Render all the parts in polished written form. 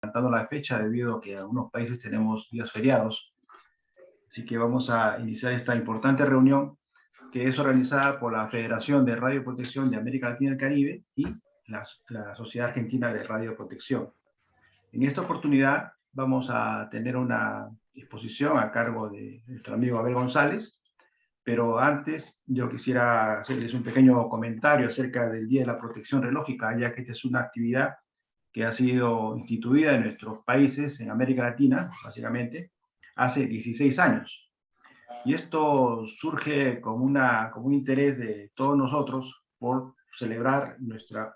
adelantando la fecha debido a que en algunos países tenemos días feriados. Así que vamos a iniciar esta importante reunión que es organizada por la Federación de Radioprotección de América Latina y el Caribe y la Sociedad Argentina de Radioprotección. En esta oportunidad vamos a tener una exposición a cargo de nuestro amigo Abel González, pero antes yo quisiera hacerles un pequeño comentario acerca del Día de la Protección Radiológica, ya que esta es una actividad que ha sido instituida en nuestros países, en América Latina, básicamente, hace 16 años. Y esto surge como un interés de todos nosotros por celebrar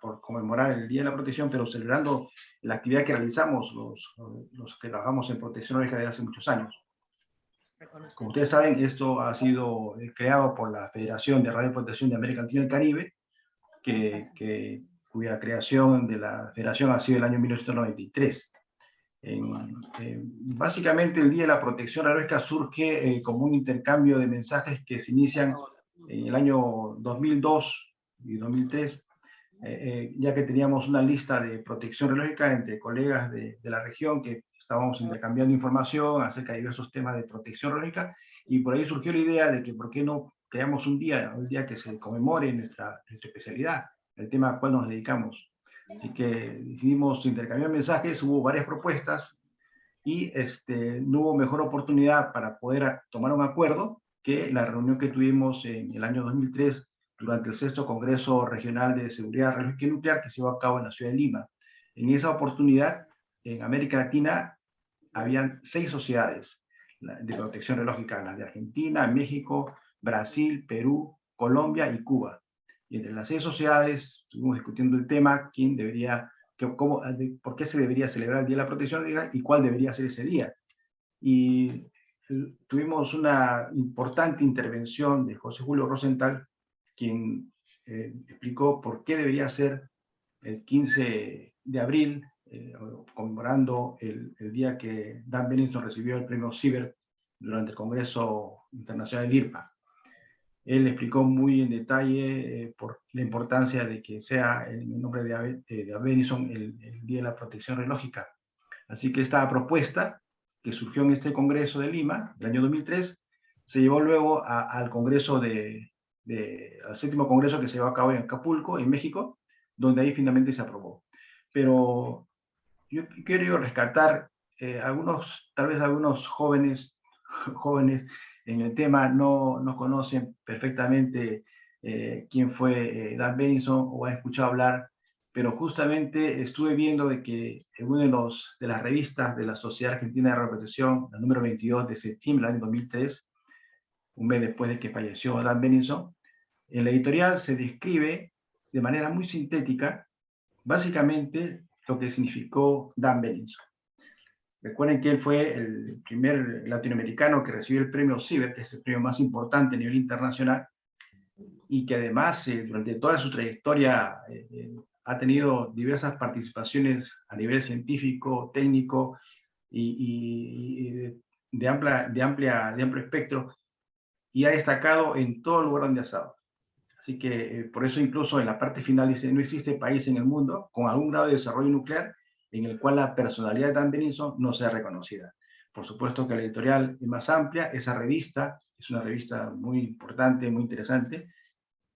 por conmemorar el Día de la Protección, pero celebrando la actividad que realizamos los que trabajamos en protección radiológica desde hace muchos años. Como ustedes saben, esto ha sido creado por la Federación de Radioprotección de América Latina y el Caribe, cuya creación de la federación ha sido el año 1993. Básicamente el Día de la Protección Radiológica surge como un intercambio de mensajes que se inician en el año 2002 y 2003, ya que teníamos una lista de protección radiológica entre colegas de la región que estábamos intercambiando información acerca de diversos temas de protección radiológica, y por ahí surgió la idea de que por qué no creamos un día que se conmemore nuestra especialidad, el tema al cual nos dedicamos. Así que decidimos intercambiar mensajes, hubo varias propuestas y no hubo mejor oportunidad para poder tomar un acuerdo que la reunión que tuvimos en el año 2003 durante el sexto Congreso Regional de Seguridad Radiológica y Nuclear que se llevó a cabo en la ciudad de Lima. En esa oportunidad, en América Latina, habían 6 sociedades de protección radiológica, las de Argentina, México, Brasil, Perú, Colombia y Cuba. Y entre las 6 sociedades estuvimos discutiendo el tema, por qué se debería celebrar el Día de la Protección Radiológica y cuál debería ser ese día. Y tuvimos una importante intervención de José Julio Rosenthal, quien explicó por qué debería ser el 15 de abril, conmemorando el día que Dan Benington recibió el premio CIBER durante el Congreso Internacional del IRPA. Él explicó muy en detalle por la importancia de que sea en el nombre de Dan Benington el Día de la Protección Radiológica. Así que esta propuesta que surgió en este Congreso de Lima, del año 2003, se llevó luego al Congreso al séptimo Congreso que se llevó a cabo en Acapulco, en México, donde ahí finalmente se aprobó. Pero yo quiero rescatar tal vez algunos jóvenes en el tema no conocen perfectamente quién fue Dan Benington o han escuchado hablar, pero justamente estuve viendo de que en una de las revistas de la Sociedad Argentina de Radioprotección, la número 22 de septiembre del año 2003, un mes después de que falleció Dan Benington, en la editorial se describe de manera muy sintética, básicamente, lo que significó Dan Benington. Recuerden que él fue el primer latinoamericano que recibió el premio CIBER, que es el premio más importante a nivel internacional, y que además durante toda su trayectoria ha tenido diversas participaciones a nivel científico, técnico y de amplio espectro, y ha destacado en todo lugar donde ha estado. Así que por eso incluso en la parte final dice, no existe país en el mundo con algún grado de desarrollo nuclear en el cual la personalidad de Dan Benington no sea reconocida. Por supuesto que la editorial es más amplia, esa revista es una revista muy importante, muy interesante,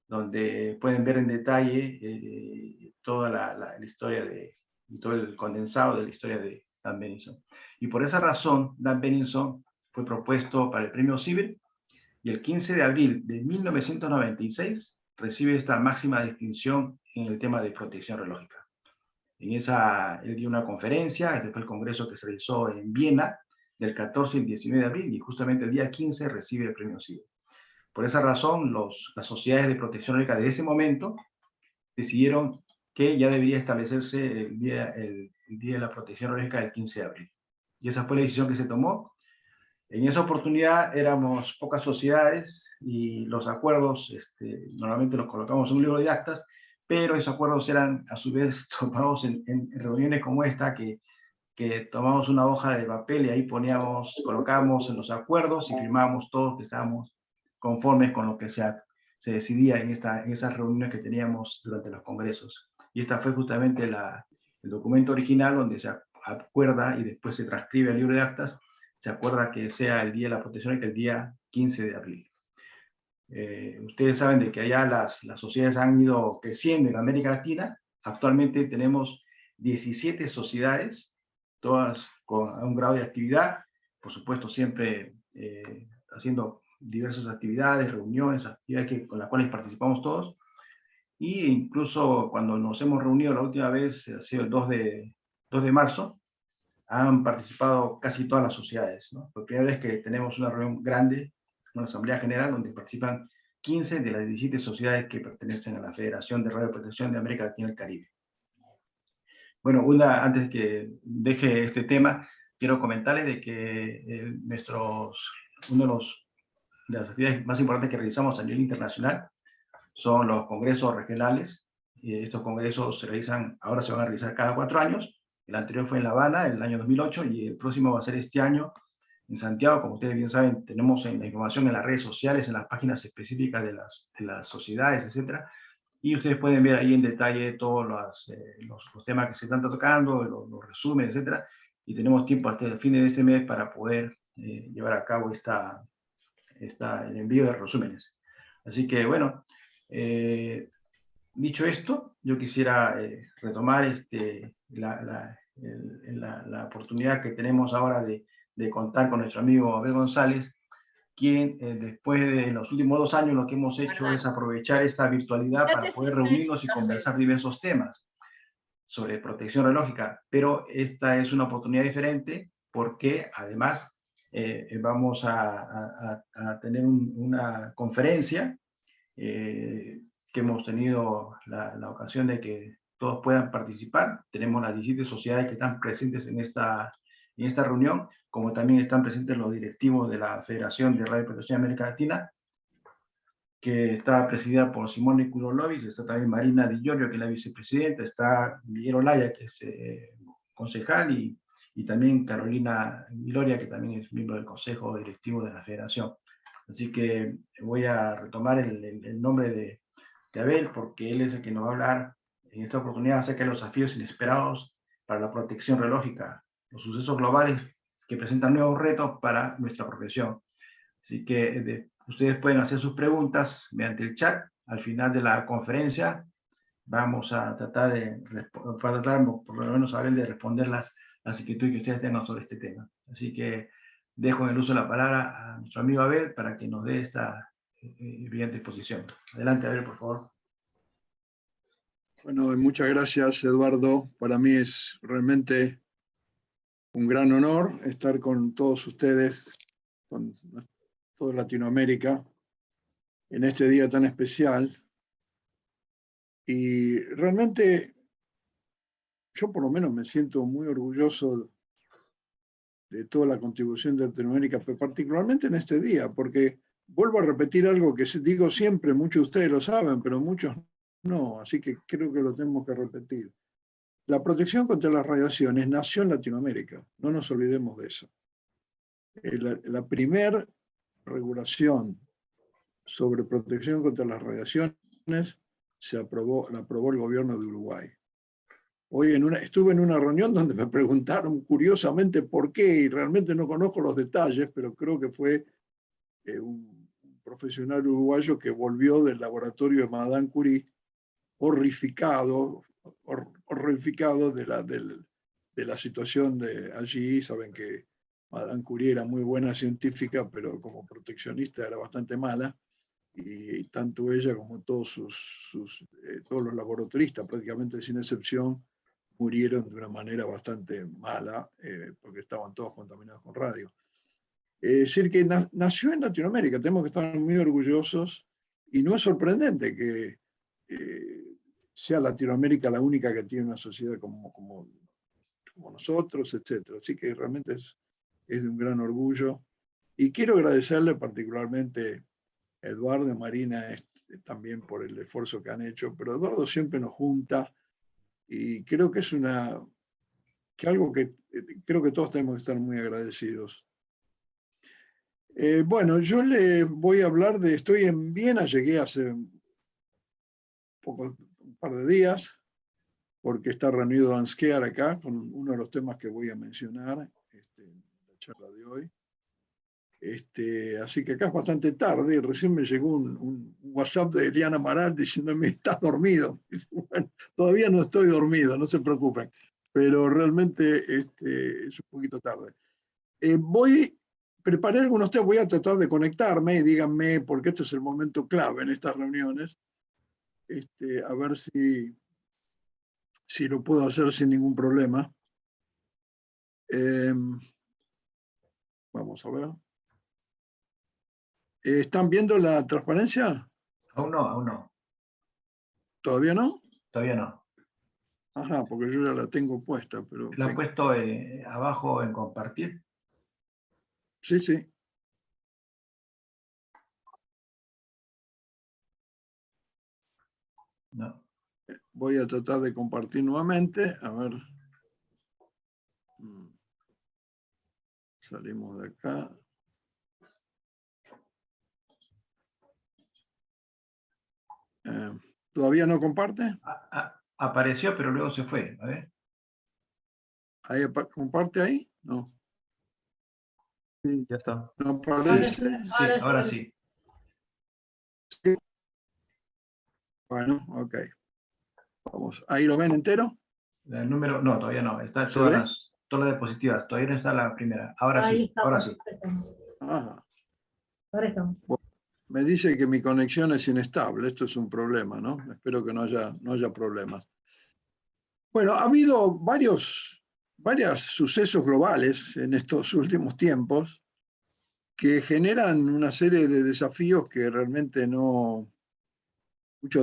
donde pueden ver en detalle toda la historia y todo el condensado de la historia de Dan Benington. Y por esa razón, Dan Benington fue propuesto para el premio CIBER y el 15 de abril de 1996 recibe esta máxima distinción en el tema de protección radiológica. Él dio una conferencia, este fue el congreso que se realizó en Viena, del 14 al 19 de abril, y justamente el día 15 recibe el premio CIBER. Por esa razón, las sociedades de protección radiológica de ese momento decidieron que ya debería establecerse el día de la protección radiológica del 15 de abril. Y esa fue la decisión que se tomó. En esa oportunidad éramos pocas sociedades y los acuerdos normalmente los colocamos en un libro de actas, pero esos acuerdos eran a su vez tomados en reuniones como esta, que tomamos una hoja de papel y ahí colocábamos en los acuerdos y firmábamos todos que estábamos conformes con lo que se decidía en esas reuniones que teníamos durante los congresos. Y esta fue justamente el documento original donde se acuerda y después se transcribe al libro de actas, se acuerda que sea el Día de la Protección el día 15 de abril. Ustedes saben de que allá las sociedades han ido creciendo en América Latina. Actualmente tenemos 17 sociedades, todas con un grado de actividad, por supuesto siempre haciendo diversas actividades, reuniones, actividades con las cuales participamos todos. Y incluso cuando nos hemos reunido la última vez, ha sido el 2 de marzo, han participado casi todas las sociedades, ¿no? Por primera vez que tenemos una reunión grande, una asamblea general, donde participan 15 de las 17 sociedades que pertenecen a la Federación de Radioprotección de América Latina y el Caribe. Bueno, antes de que deje este tema, quiero comentarles de que uno de las actividades más importantes que realizamos a nivel internacional son los congresos regionales. Estos congresos ahora se van a realizar cada 4 años. El anterior fue en La Habana, el año 2008, y el próximo va a ser este año en Santiago. Como ustedes bien saben, tenemos la información en las redes sociales, en las páginas específicas de las sociedades, etcétera. Y ustedes pueden ver ahí en detalle todos los temas que se están tocando, los resúmenes, etcétera. Y tenemos tiempo hasta el fin de este mes para poder llevar a cabo el envío de resúmenes. Así que, bueno, dicho esto, yo quisiera retomar la oportunidad que tenemos ahora de contar con nuestro amigo Abel González, quien después de los últimos 2 años lo que hemos hecho es aprovechar esta virtualidad para poder reunirnos y conversar diversos temas sobre protección radiológica, pero esta es una oportunidad diferente porque además vamos a tener una conferencia que hemos tenido la ocasión de que todos puedan participar. Tenemos las 17 sociedades que están presentes en esta reunión, como también están presentes los directivos de la Federación de Radioprotección de América Latina, que está presidida por Simone Kurolovic, está también Marina Di Giorgio, que es la vicepresidenta, está Miguel Olaya, que es concejal, y también Carolina Viloria, que también es miembro del Consejo Directivo de la Federación. Así que voy a retomar el nombre de Abel, porque él es el que nos va a hablar en esta oportunidad acerca de los desafíos inesperados para la protección radiológica, los sucesos globales que presentan nuevos retos para nuestra profesión. Así que ustedes pueden hacer sus preguntas mediante el chat. Al final de la conferencia vamos a tratar por lo menos Abel, de responder las inquietudes que ustedes tengan sobre este tema. Así que dejo en el uso de la palabra a nuestro amigo Abel para que nos dé esta brillante exposición. Adelante, Abel, por favor. Bueno, muchas gracias, Eduardo. Para mí es realmente un gran honor estar con todos ustedes, con toda Latinoamérica, en este día tan especial. Y realmente yo por lo menos me siento muy orgulloso de toda la contribución de Latinoamérica, pero particularmente en este día, porque vuelvo a repetir algo que digo siempre, muchos de ustedes lo saben, pero muchos no, así que creo que lo tenemos que repetir. La protección contra las radiaciones nació en Latinoamérica, no nos olvidemos de eso. La primera regulación sobre protección contra las radiaciones la aprobó el gobierno de Uruguay. Hoy estuve en una reunión donde me preguntaron curiosamente por qué, y realmente no conozco los detalles, pero creo que fue un profesional uruguayo que volvió del laboratorio de Madame Curie horrificado de la situación de allí. Saben que Madame Curie era muy buena científica, pero como proteccionista era bastante mala, y tanto ella como todos todos los laboratoristas, prácticamente sin excepción, murieron de una manera bastante mala, porque estaban todos contaminados con radio. Es decir, que nació en Latinoamérica, tenemos que estar muy orgullosos, y no es sorprendente que sea Latinoamérica la única que tiene una sociedad como nosotros, etc. Así que realmente es de un gran orgullo. Y quiero agradecerle particularmente a Eduardo y Marina también por el esfuerzo que han hecho, pero Eduardo siempre nos junta, y creo que es algo que creo que todos tenemos que estar muy agradecidos. Bueno, yo le voy a hablar estoy en Viena, llegué hace un par de días, porque está reunido Ansquear acá con uno de los temas que voy a mencionar en la charla de hoy. Así que acá es bastante tarde y recién me llegó un WhatsApp de Eliana Amaral diciéndome, ¿estás dormido? Bueno, todavía no estoy dormido, no se preocupen, pero realmente es un poquito tarde. Preparé algunos temas, voy a tratar de conectarme y díganme, porque este es el momento clave en estas reuniones, a ver si lo puedo hacer sin ningún problema. Vamos a ver. ¿Están viendo la transparencia? Aún no, aún no. ¿Todavía no? Todavía no. Ajá, porque yo ya la tengo puesta, pero... ¿Lo han puesto abajo en compartir? Sí, sí. No. Voy a tratar de compartir nuevamente. A ver. Salimos de acá. ¿Todavía no comparte? Apareció, pero luego se fue. A ver. ¿Comparte ahí? No. Sí, ya está. ¿No aparece? Sí, ahora sí. Sí. Bueno, ok. Vamos. ¿Ahí lo ven entero? El número, no, todavía no. Está ¿Se ve? todas las diapositivas. Todavía no está la primera. Ahora sí, ahora sí. Ajá. Ahora estamos. Bueno, me dice que mi conexión es inestable. Esto es un problema, ¿no? Espero que no haya problemas. Bueno, ha habido varios sucesos globales en estos últimos tiempos que generan una serie de desafíos que realmente muchos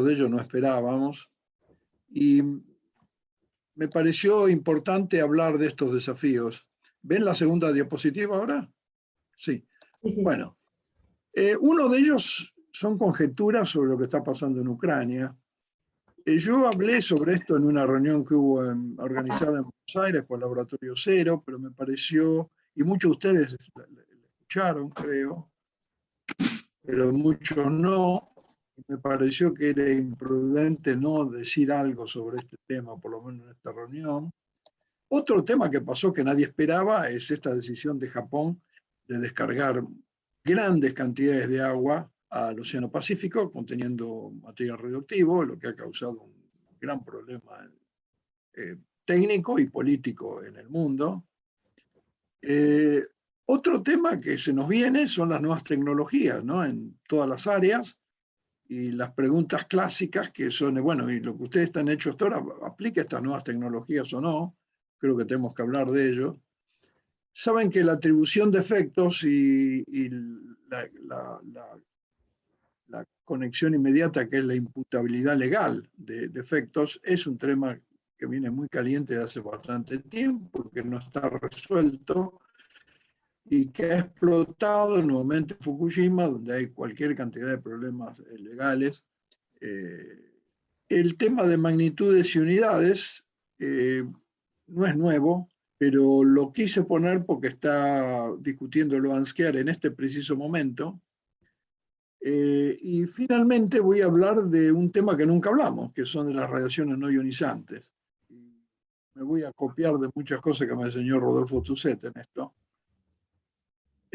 de ellos no esperábamos. Y me pareció importante hablar de estos desafíos. ¿Ven la segunda diapositiva ahora? Sí. Sí, sí. Bueno, uno de ellos son conjeturas sobre lo que está pasando en Ucrania. Yo hablé sobre esto en una reunión que hubo organizada en Buenos Aires por Laboratorio Cero, pero me pareció, y muchos de ustedes la escucharon, creo, pero muchos no. Me pareció que era imprudente no decir algo sobre este tema, por lo menos en esta reunión. Otro tema que pasó que nadie esperaba es esta decisión de Japón de descargar grandes cantidades de agua al Océano Pacífico, conteniendo material radioactivo, lo que ha causado un gran problema técnico y político en el mundo. Otro tema que se nos viene son las nuevas tecnologías, ¿no? En todas las áreas, y las preguntas clásicas que son, bueno, ¿y lo que ustedes están hechos hasta ahora aplica estas nuevas tecnologías o no? Creo que tenemos que hablar de ello. Saben que la atribución de efectos y la conexión inmediata, que es la imputabilidad legal de efectos, es un tema que viene muy caliente de hace bastante tiempo, que no está resuelto y que ha explotado nuevamente en Fukushima, donde hay cualquier cantidad de problemas legales. El tema de magnitudes y unidades no es nuevo, pero lo quise poner porque está discutiéndolo Ansquear en este preciso momento. Y finalmente voy a hablar de un tema que nunca hablamos, que son de las radiaciones no ionizantes. Me voy a copiar de muchas cosas que me enseñó Rodolfo Tusset en esto.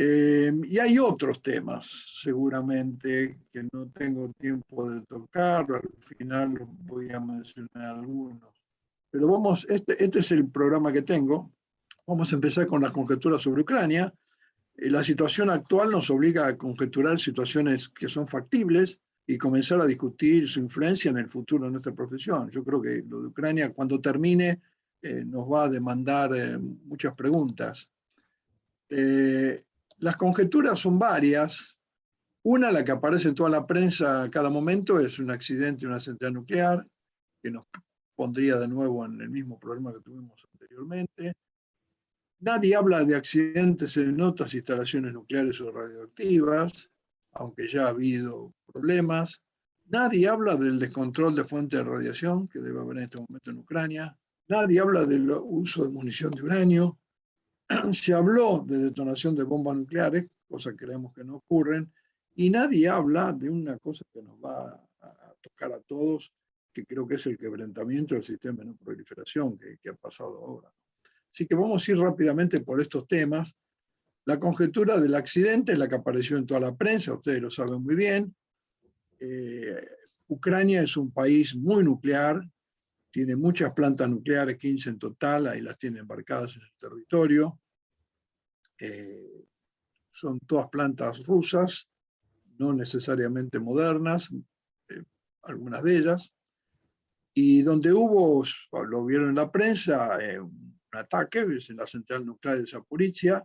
Y hay otros temas, seguramente, que no tengo tiempo de tocar, al final voy a mencionar algunos. Pero vamos, este es el programa que tengo. Vamos a empezar con las conjeturas sobre Ucrania. La situación actual nos obliga a conjeturar situaciones que son factibles y comenzar a discutir su influencia en el futuro de nuestra profesión. Yo creo que lo de Ucrania, cuando termine, nos va a demandar muchas preguntas. Las conjeturas son varias. Una, la que aparece en toda la prensa a cada momento, es un accidente de una central nuclear, que nos pondría de nuevo en el mismo problema que tuvimos anteriormente. Nadie habla de accidentes en otras instalaciones nucleares o radioactivas, aunque ya ha habido problemas. Nadie habla del descontrol de fuentes de radiación que debe haber en este momento en Ucrania. Nadie habla del uso de munición de uranio. Se habló de detonación de bombas nucleares, cosas que creemos que no ocurren, y nadie habla de una cosa que nos va a tocar a todos, que creo que es el quebrantamiento del sistema de no proliferación que ha pasado ahora. Así que vamos a ir rápidamente por estos temas. La conjetura del accidente es la que apareció en toda la prensa, ustedes lo saben muy bien. Ucrania es un país muy nuclear, tiene muchas plantas nucleares, 15 en total, ahí las tiene embarcadas en el territorio. Son todas plantas rusas, no necesariamente modernas, algunas de ellas. Y donde hubo, lo vieron en la prensa, un ataque, es en la central nuclear de Zaporizhia,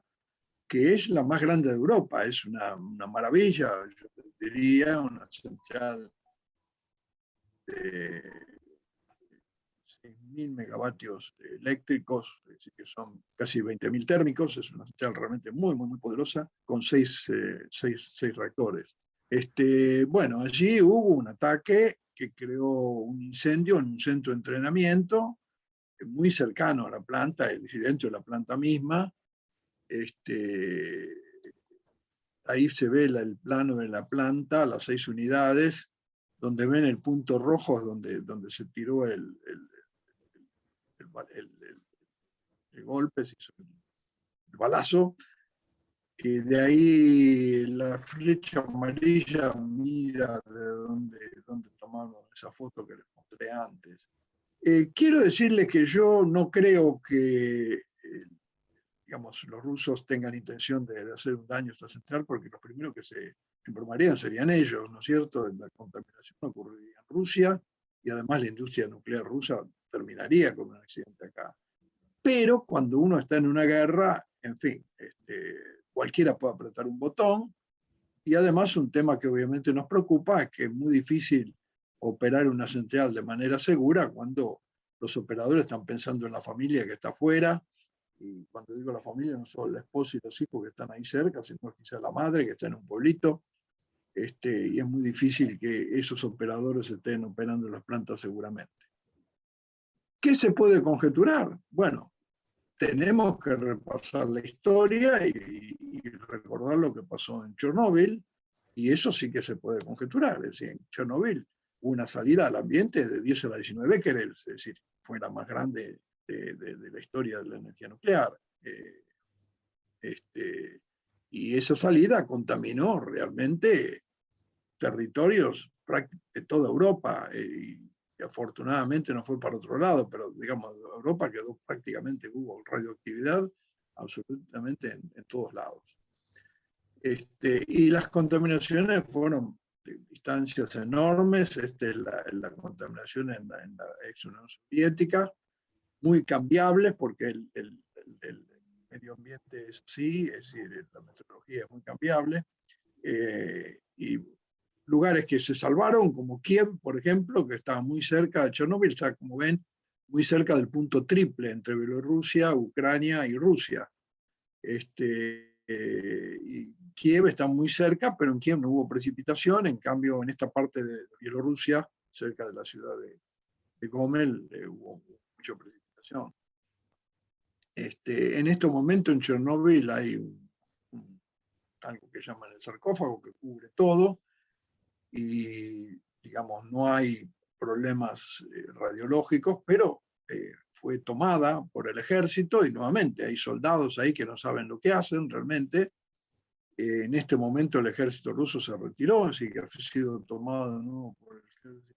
que es la más grande de Europa, es una maravilla, yo diría, una central de 6.000 megavatios eléctricos, es decir, que son casi 20.000 térmicos, es una central realmente muy, muy, muy poderosa, con seis reactores. Bueno, allí hubo un ataque que creó un incendio en un centro de entrenamiento muy cercano a la planta, es decir, dentro de la planta misma. Ahí se ve el plano de la planta, las 6 unidades, donde ven el punto rojo donde se tiró el golpe, se hizo el balazo. De ahí la flecha amarilla mira de donde tomaron esa foto que les mostré antes. Quiero decirles que yo no creo que digamos, los rusos tengan intención de hacer un daño a esta central, porque los primeros que se embromarían serían ellos, ¿no es cierto? La contaminación ocurriría en Rusia y además la industria nuclear rusa terminaría con un accidente acá. Pero cuando uno está en una guerra, en fin, cualquiera puede apretar un botón, y además un tema que obviamente nos preocupa es que es muy difícil operar una central de manera segura cuando los operadores están pensando en la familia que está afuera, y cuando digo la familia no solo la esposa y los hijos que están ahí cerca, sino quizás la madre que está en un pueblito, y es muy difícil que esos operadores estén operando las plantas seguramente. ¿Qué se puede conjeturar? Bueno, tenemos que repasar la historia y recordar lo que pasó en Chernóbil, y eso sí que se puede conjeturar. Es decir, en Chernóbil hubo una salida al ambiente de 10 a la 19 becquerels, es decir, fue la más grande de la historia de la energía nuclear. Y esa salida contaminó realmente territorios de toda Europa, y afortunadamente no fue para otro lado, pero digamos, Europa quedó prácticamente, hubo radioactividad absolutamente en todos lados. Y las contaminaciones fueron de distancias enormes, la contaminación en la ex Unión Soviética, muy cambiables porque el medio ambiente es así, es decir, la meteorología es muy cambiable, y lugares que se salvaron, como Kiev, por ejemplo, que estaba muy cerca de Chernóbil, está, como ven, muy cerca del punto triple entre Bielorrusia, Ucrania y Rusia. Y Kiev está muy cerca, pero en Kiev no hubo precipitación, en cambio en esta parte de Bielorrusia, cerca de la ciudad de Gomel, hubo mucha precipitación. En este momento en Chernóbil hay algo que llaman el sarcófago, que cubre todo, y digamos no hay problemas radiológicos, pero fue tomada por el ejército y nuevamente hay soldados ahí que no saben lo que hacen realmente. En este momento el ejército ruso se retiró, así que ha sido tomado de nuevo por el ejército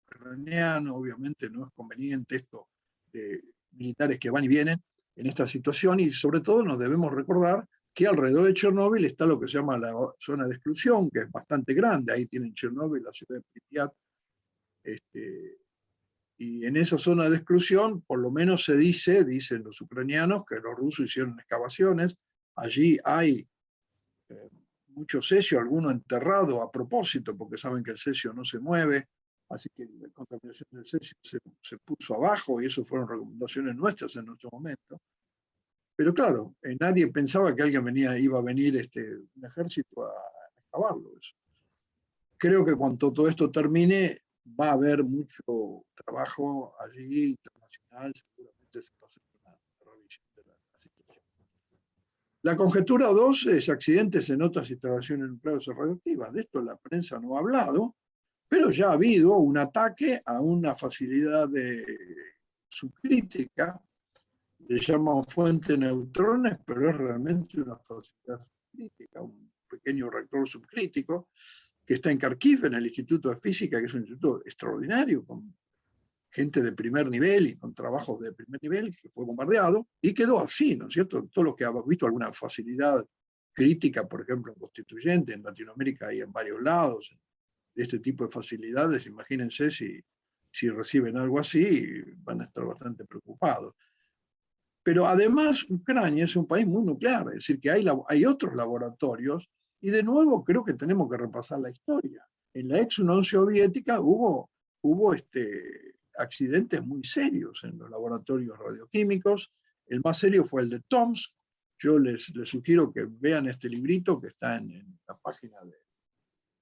ucraniano. Obviamente no es conveniente esto de militares que van y vienen en esta situación, y sobre todo nos debemos recordar que alrededor de Chernóbil está lo que se llama la zona de exclusión, que es bastante grande. Ahí tienen Chernóbil, la ciudad de Pripyat, y en esa zona de exclusión, por lo menos se dicen los ucranianos, que los rusos hicieron excavaciones. Allí hay mucho cesio, alguno enterrado a propósito, porque saben que el cesio no se mueve, así que la contaminación del cesio se puso abajo, y eso fueron recomendaciones nuestras en nuestro momento. Pero claro, nadie pensaba que alguien iba a venir un ejército a excavarlo. Eso. Creo que cuando todo esto termine, va a haber mucho trabajo allí internacional, seguramente se va a hacer una revisión de la situación. La conjetura 2 es accidentes en otras instalaciones nucleares o radioactivas. De esto la prensa no ha hablado, Pero ya ha habido un ataque a una facilidad subcrítica, le llaman fuente de neutrones, pero es realmente una facilidad subcrítica, un pequeño reactor subcrítico, que está en Kharkiv, en el Instituto de Física, que es un instituto extraordinario, con gente de primer nivel y con trabajos de primer nivel, que fue bombardeado, y quedó así, ¿no es cierto? Todo lo que ha visto alguna facilidad crítica, por ejemplo, en Constituyente, en Latinoamérica y en varios lados, de este tipo de facilidades, imagínense si reciben algo así, van a estar bastante preocupados. Pero además, Ucrania es un país muy nuclear, es decir, que hay otros laboratorios, y de nuevo creo que tenemos que repasar la historia. En la ex Unión Soviética hubo accidentes muy serios en los laboratorios radioquímicos. El más serio fue el de Tomsk. Yo les sugiero que vean este librito que está en la página de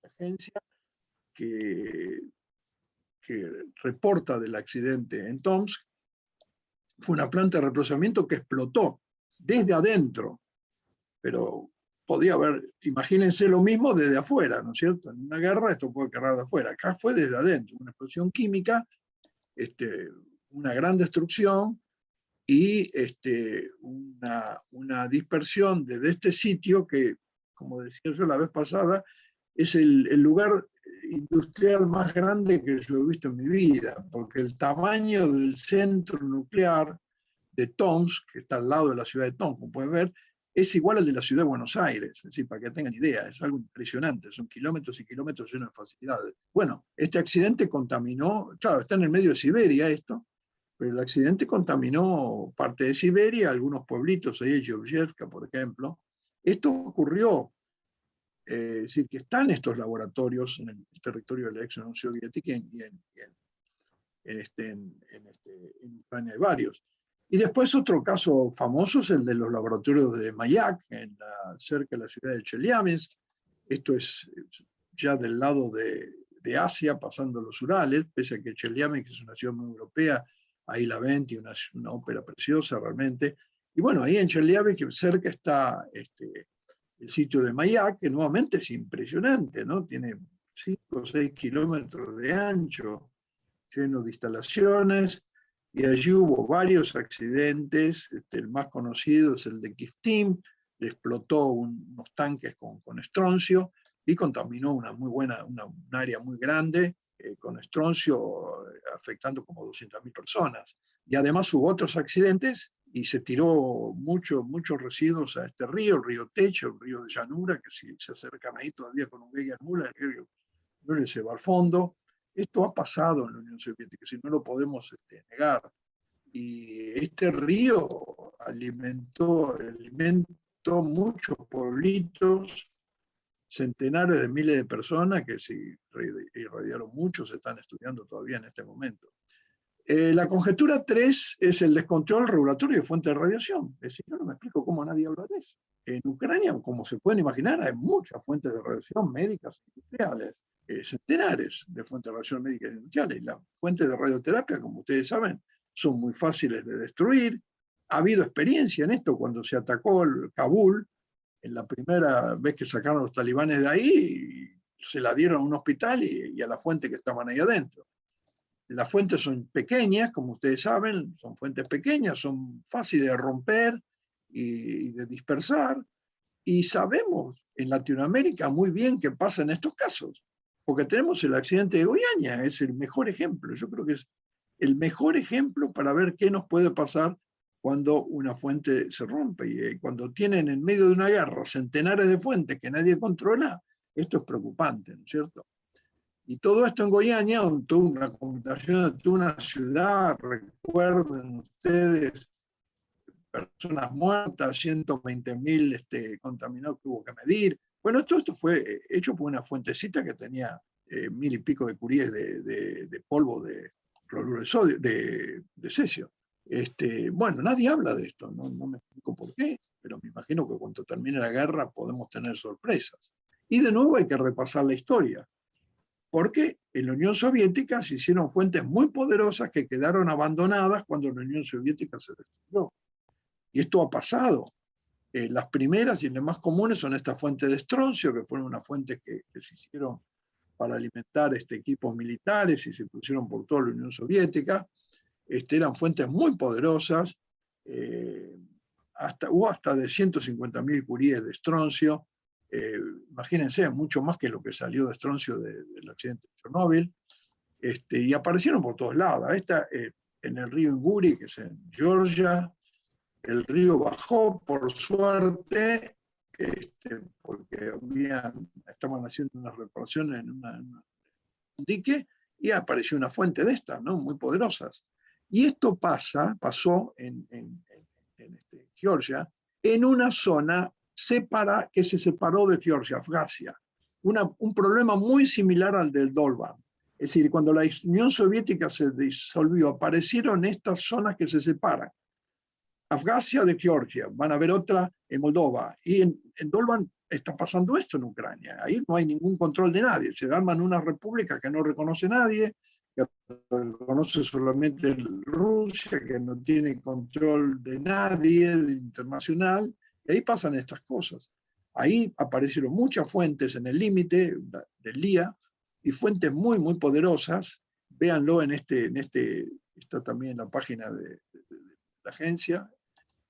la agencia, que reporta del accidente en Tomsk. Fue una planta de reprocesamiento que explotó desde adentro, pero podía haber, imagínense lo mismo desde afuera, ¿no es cierto? En una guerra esto puede quedar de afuera, acá fue desde adentro, una explosión química, una gran destrucción y una dispersión desde este sitio que, como decía yo la vez pasada, es el lugar industrial más grande que yo he visto en mi vida, porque el tamaño del centro nuclear de Tomsk, que está al lado de la ciudad de Tomsk, como pueden ver, es igual al de la ciudad de Buenos Aires, es decir, para que tengan idea, es algo impresionante, son kilómetros y kilómetros llenos de facilidades. Bueno, este accidente contaminó, claro, está en el medio de Siberia esto, pero el accidente contaminó parte de Siberia, algunos pueblitos, ahí en Georgievka, por ejemplo. Esto ocurrió, es decir, que están estos laboratorios en el territorio de la ex Unión Soviética y en Ucrania hay varios. Y después otro caso famoso es el de los laboratorios de Mayak, cerca de la ciudad de Chelyabinsk. Esto es ya del lado de Asia, pasando los Urales, pese a que Chelyabinsk es una ciudad muy europea, ahí la ven, tiene una ópera preciosa realmente. Y bueno, ahí en Chelyabinsk cerca está el sitio de Mayak, que nuevamente es impresionante, ¿no? Tiene 5 o 6 kilómetros de ancho, lleno de instalaciones, y allí hubo varios accidentes. El más conocido es el de Kiftim, le explotó unos tanques con estroncio y contaminó un área muy grande con estroncio, afectando como 200.000 personas. Y además hubo otros accidentes y se tiró muchos residuos a este río, el río Techo, el río de llanura, que si se acercan ahí todavía con un Geiger Müller, el río Müller se va al fondo. Esto ha pasado en la Unión Soviética, si no lo podemos negar. Y este río alimentó muchos pueblitos, centenares de miles de personas que se irradiaron muchos, se están estudiando todavía en este momento. La conjetura 3 es el descontrol regulatorio de fuentes de radiación. Es decir, yo no me explico cómo nadie habla de eso. En Ucrania, como se pueden imaginar, hay muchas fuentes de radiación médicas e industriales, centenares de fuentes de radiación médicas e industriales. Y las fuentes de radioterapia, como ustedes saben, son muy fáciles de destruir. Ha habido experiencia en esto cuando se atacó Kabul, en la primera vez que sacaron los talibanes de ahí, se la dieron a un hospital y a la fuente que estaban ahí adentro. Las fuentes son pequeñas, como ustedes saben, son fuentes pequeñas, son fáciles de romper y de dispersar, y sabemos en Latinoamérica muy bien qué pasa en estos casos, porque tenemos el accidente de Goiânia, es el mejor ejemplo, yo creo que es el mejor ejemplo para ver qué nos puede pasar cuando una fuente se rompe, y cuando tienen en medio de una guerra centenares de fuentes que nadie controla, esto es preocupante, ¿no es cierto? Y todo esto en Goiânia, toda una computación de toda una ciudad, recuerden ustedes, personas muertas, 120.000 contaminados que hubo que medir. Bueno, todo esto fue hecho por una fuentecita que tenía 1.000 y pico de curíes de polvo de cloruro de sodio, de cesio. Bueno, nadie habla de esto, no me explico por qué, pero me imagino que cuando termine la guerra podemos tener sorpresas. Y de nuevo hay que repasar la historia, porque en la Unión Soviética se hicieron fuentes muy poderosas que quedaron abandonadas cuando la Unión Soviética se destruyó. Y esto ha pasado. Las primeras y las más comunes son estas fuentes de estroncio, que fueron unas fuentes que se hicieron para alimentar equipos militares y se pusieron por toda la Unión Soviética. Eran fuentes muy poderosas, hubo hasta de 150.000 curies de estroncio, imagínense, mucho más que lo que salió de estroncio del accidente de Chernóbil, y aparecieron por todos lados. En el río Inguri, que es en Georgia, el río bajó, por suerte, porque estaban haciendo unas reparaciones en un dique, y apareció una fuente de estas, ¿no? Muy poderosas. Y esto pasó en Georgia, en una zona que se separó de Georgia, Abjasia. Un problema muy similar al del Dolban. Es decir, cuando la Unión Soviética se disolvió, aparecieron estas zonas que se separan. Abjasia de Georgia, van a ver otra en Moldova, y en Dolban está pasando esto en Ucrania. Ahí no hay ningún control de nadie, se arman una república que no reconoce a nadie, que reconoce solamente Rusia, que no tiene control de nadie, de internacional, y ahí pasan estas cosas. Ahí aparecieron muchas fuentes en el límite del día, y fuentes muy, muy poderosas. Véanlo está también en la página de la agencia.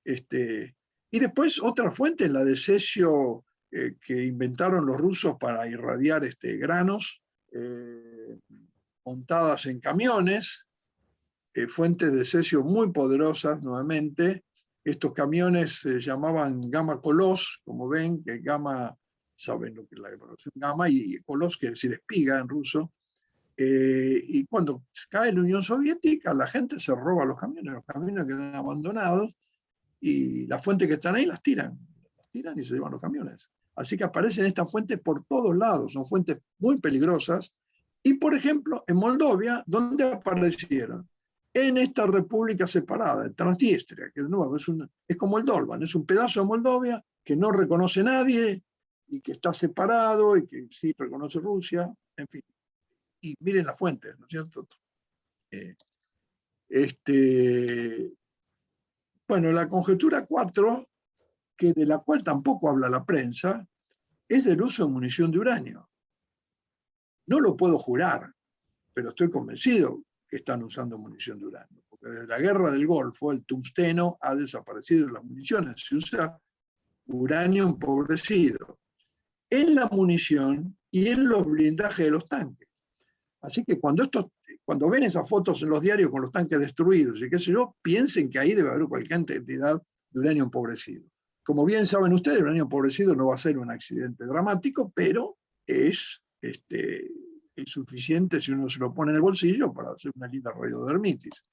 Y después otra fuente, la de cesio que inventaron los rusos para irradiar granos, montadas en camiones, fuentes de cesio muy poderosas nuevamente. Estos camiones se llamaban Gamma Kolos, como ven, que Gamma, saben lo que es la relación Gamma, y Kolos quiere decir espiga en ruso. Y cuando cae la Unión Soviética, la gente se roba los camiones quedan abandonados, y las fuentes que están ahí las tiran y se llevan los camiones. Así que aparecen estas fuentes por todos lados, son fuentes muy peligrosas. Y por ejemplo, en Moldovia, ¿dónde aparecieron? En esta república separada, Transnistria, que de nuevo es como el Dolban, es un pedazo de Moldovia que no reconoce nadie y que está separado y que sí reconoce Rusia, en fin. Y miren las fuentes, ¿no es cierto? Bueno, la conjetura 4, de la cual tampoco habla la prensa, es del uso de munición de uranio. No lo puedo jurar, pero estoy convencido que están usando munición de uranio, porque desde la guerra del Golfo el tungsteno ha desaparecido de las municiones, se usa uranio empobrecido en la munición y en los blindajes de los tanques. Así que cuando ven esas fotos en los diarios con los tanques destruidos y qué sé yo, piensen que ahí debe haber cualquier cantidad de uranio empobrecido. Como bien saben ustedes, el uranio empobrecido no va a ser un accidente dramático, pero es suficiente si uno se lo pone en el bolsillo para hacer una linda radiodermitis.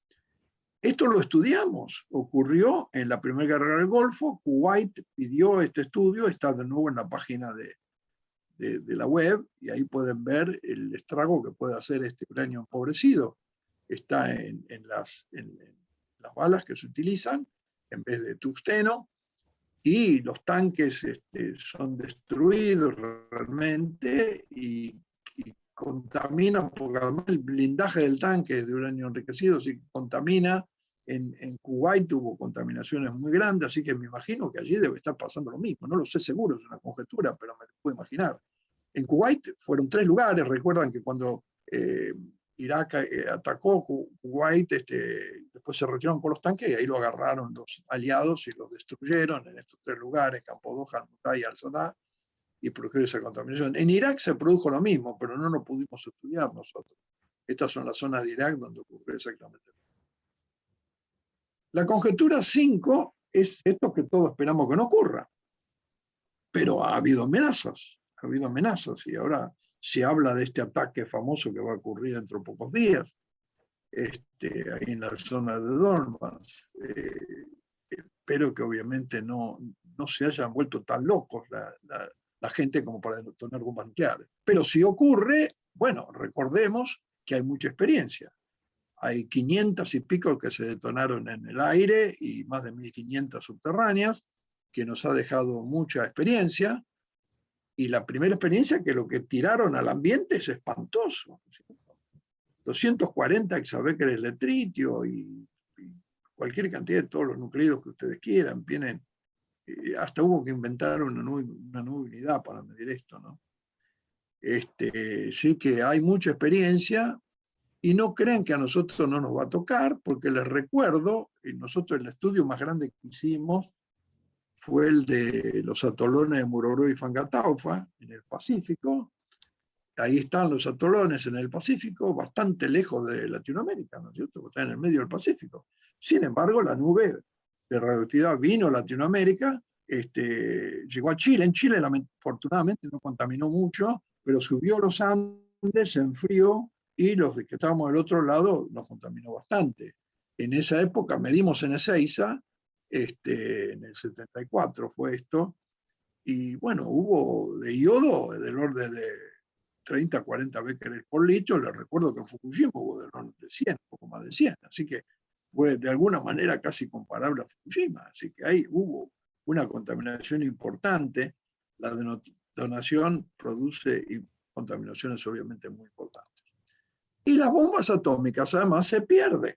Esto lo estudiamos, ocurrió en la Primera Guerra del Golfo. Kuwait pidió este estudio, está de nuevo en la página de la web, y ahí pueden ver el estrago que puede hacer este uranio empobrecido. Está en las balas que se utilizan en vez de tungsteno, y los tanques son destruidos realmente y contaminan, porque además el blindaje del tanque es de uranio enriquecido, así que contamina. En Kuwait hubo contaminaciones muy grandes, así que me imagino que allí debe estar pasando lo mismo. No lo sé seguro, es una conjetura, pero me lo puedo imaginar. En Kuwait fueron 3 lugares. Recuerdan que cuando Irak atacó Kuwait, después se retiraron con los tanques y ahí lo agarraron los aliados y los destruyeron en estos 3 lugares, Campo Doha, Al-Mutay y Al-Sadá, y produjo esa contaminación. En Irak se produjo lo mismo, pero no lo pudimos estudiar nosotros. Estas son las zonas de Irak donde ocurrió exactamente. La conjetura 5 es esto que todos esperamos que no ocurra, pero ha habido amenazas, y ahora se habla de este ataque famoso que va a ocurrir dentro de pocos días, ahí en la zona de Donbass. Espero que obviamente no se hayan vuelto tan locos la gente como para detonar bombas nucleares. Pero si ocurre, bueno, recordemos que hay mucha experiencia. Hay 500 y pico que se detonaron en el aire y más de 1.500 subterráneas, que nos ha dejado mucha experiencia. Y la primera experiencia, que lo que tiraron al ambiente es espantoso. 240 hexabéqueres de tritio y cualquier cantidad de todos los nucleidos que ustedes quieran. Vienen, hasta hubo que inventar una nueva unidad para medir esto, ¿no? Sí que hay mucha experiencia y no crean que a nosotros no nos va a tocar, porque les recuerdo, y nosotros el estudio más grande que hicimos fue el de los atolones de Muroró y Fangataufa en el Pacífico. Ahí están los atolones en el Pacífico, bastante lejos de Latinoamérica, ¿no es cierto? Porque están en el medio del Pacífico. Sin embargo, la nube de radioactividad vino a Latinoamérica, llegó a Chile. En Chile, afortunadamente, no contaminó mucho, pero subió los Andes, se enfrió, y los que estábamos del otro lado nos contaminó bastante. En esa época medimos en Ezeiza, en el 74 fue esto, y bueno, hubo de yodo del orden de 30, 40 becquerel por litro. Les recuerdo que en Fukushima hubo del orden de 100, poco más de 100, así que fue de alguna manera casi comparable a Fukushima, así que ahí hubo una contaminación importante. La detonación produce contaminaciones obviamente muy importantes. Y las bombas atómicas además se pierden.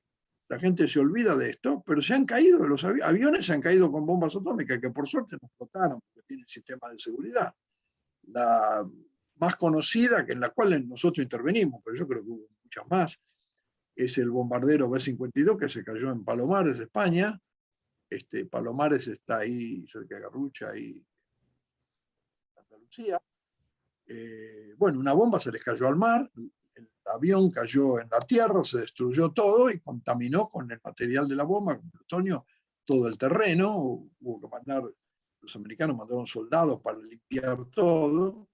La gente se olvida de esto, pero se han caído, los aviones se han caído con bombas atómicas, que por suerte no explotaron, porque tienen sistemas de seguridad. La más conocida, que en la cual nosotros intervenimos, pero yo creo que hubo muchas más, es el bombardero B-52 que se cayó en Palomares, España. Palomares está ahí cerca de Garrucha, ahí en Andalucía. Bueno, una bomba se les cayó al mar, el avión cayó en la tierra, se destruyó todo y contaminó con el material de la bomba, con plutonio, todo el terreno. Hubo que mandar, los americanos mandaron soldados para limpiar todo.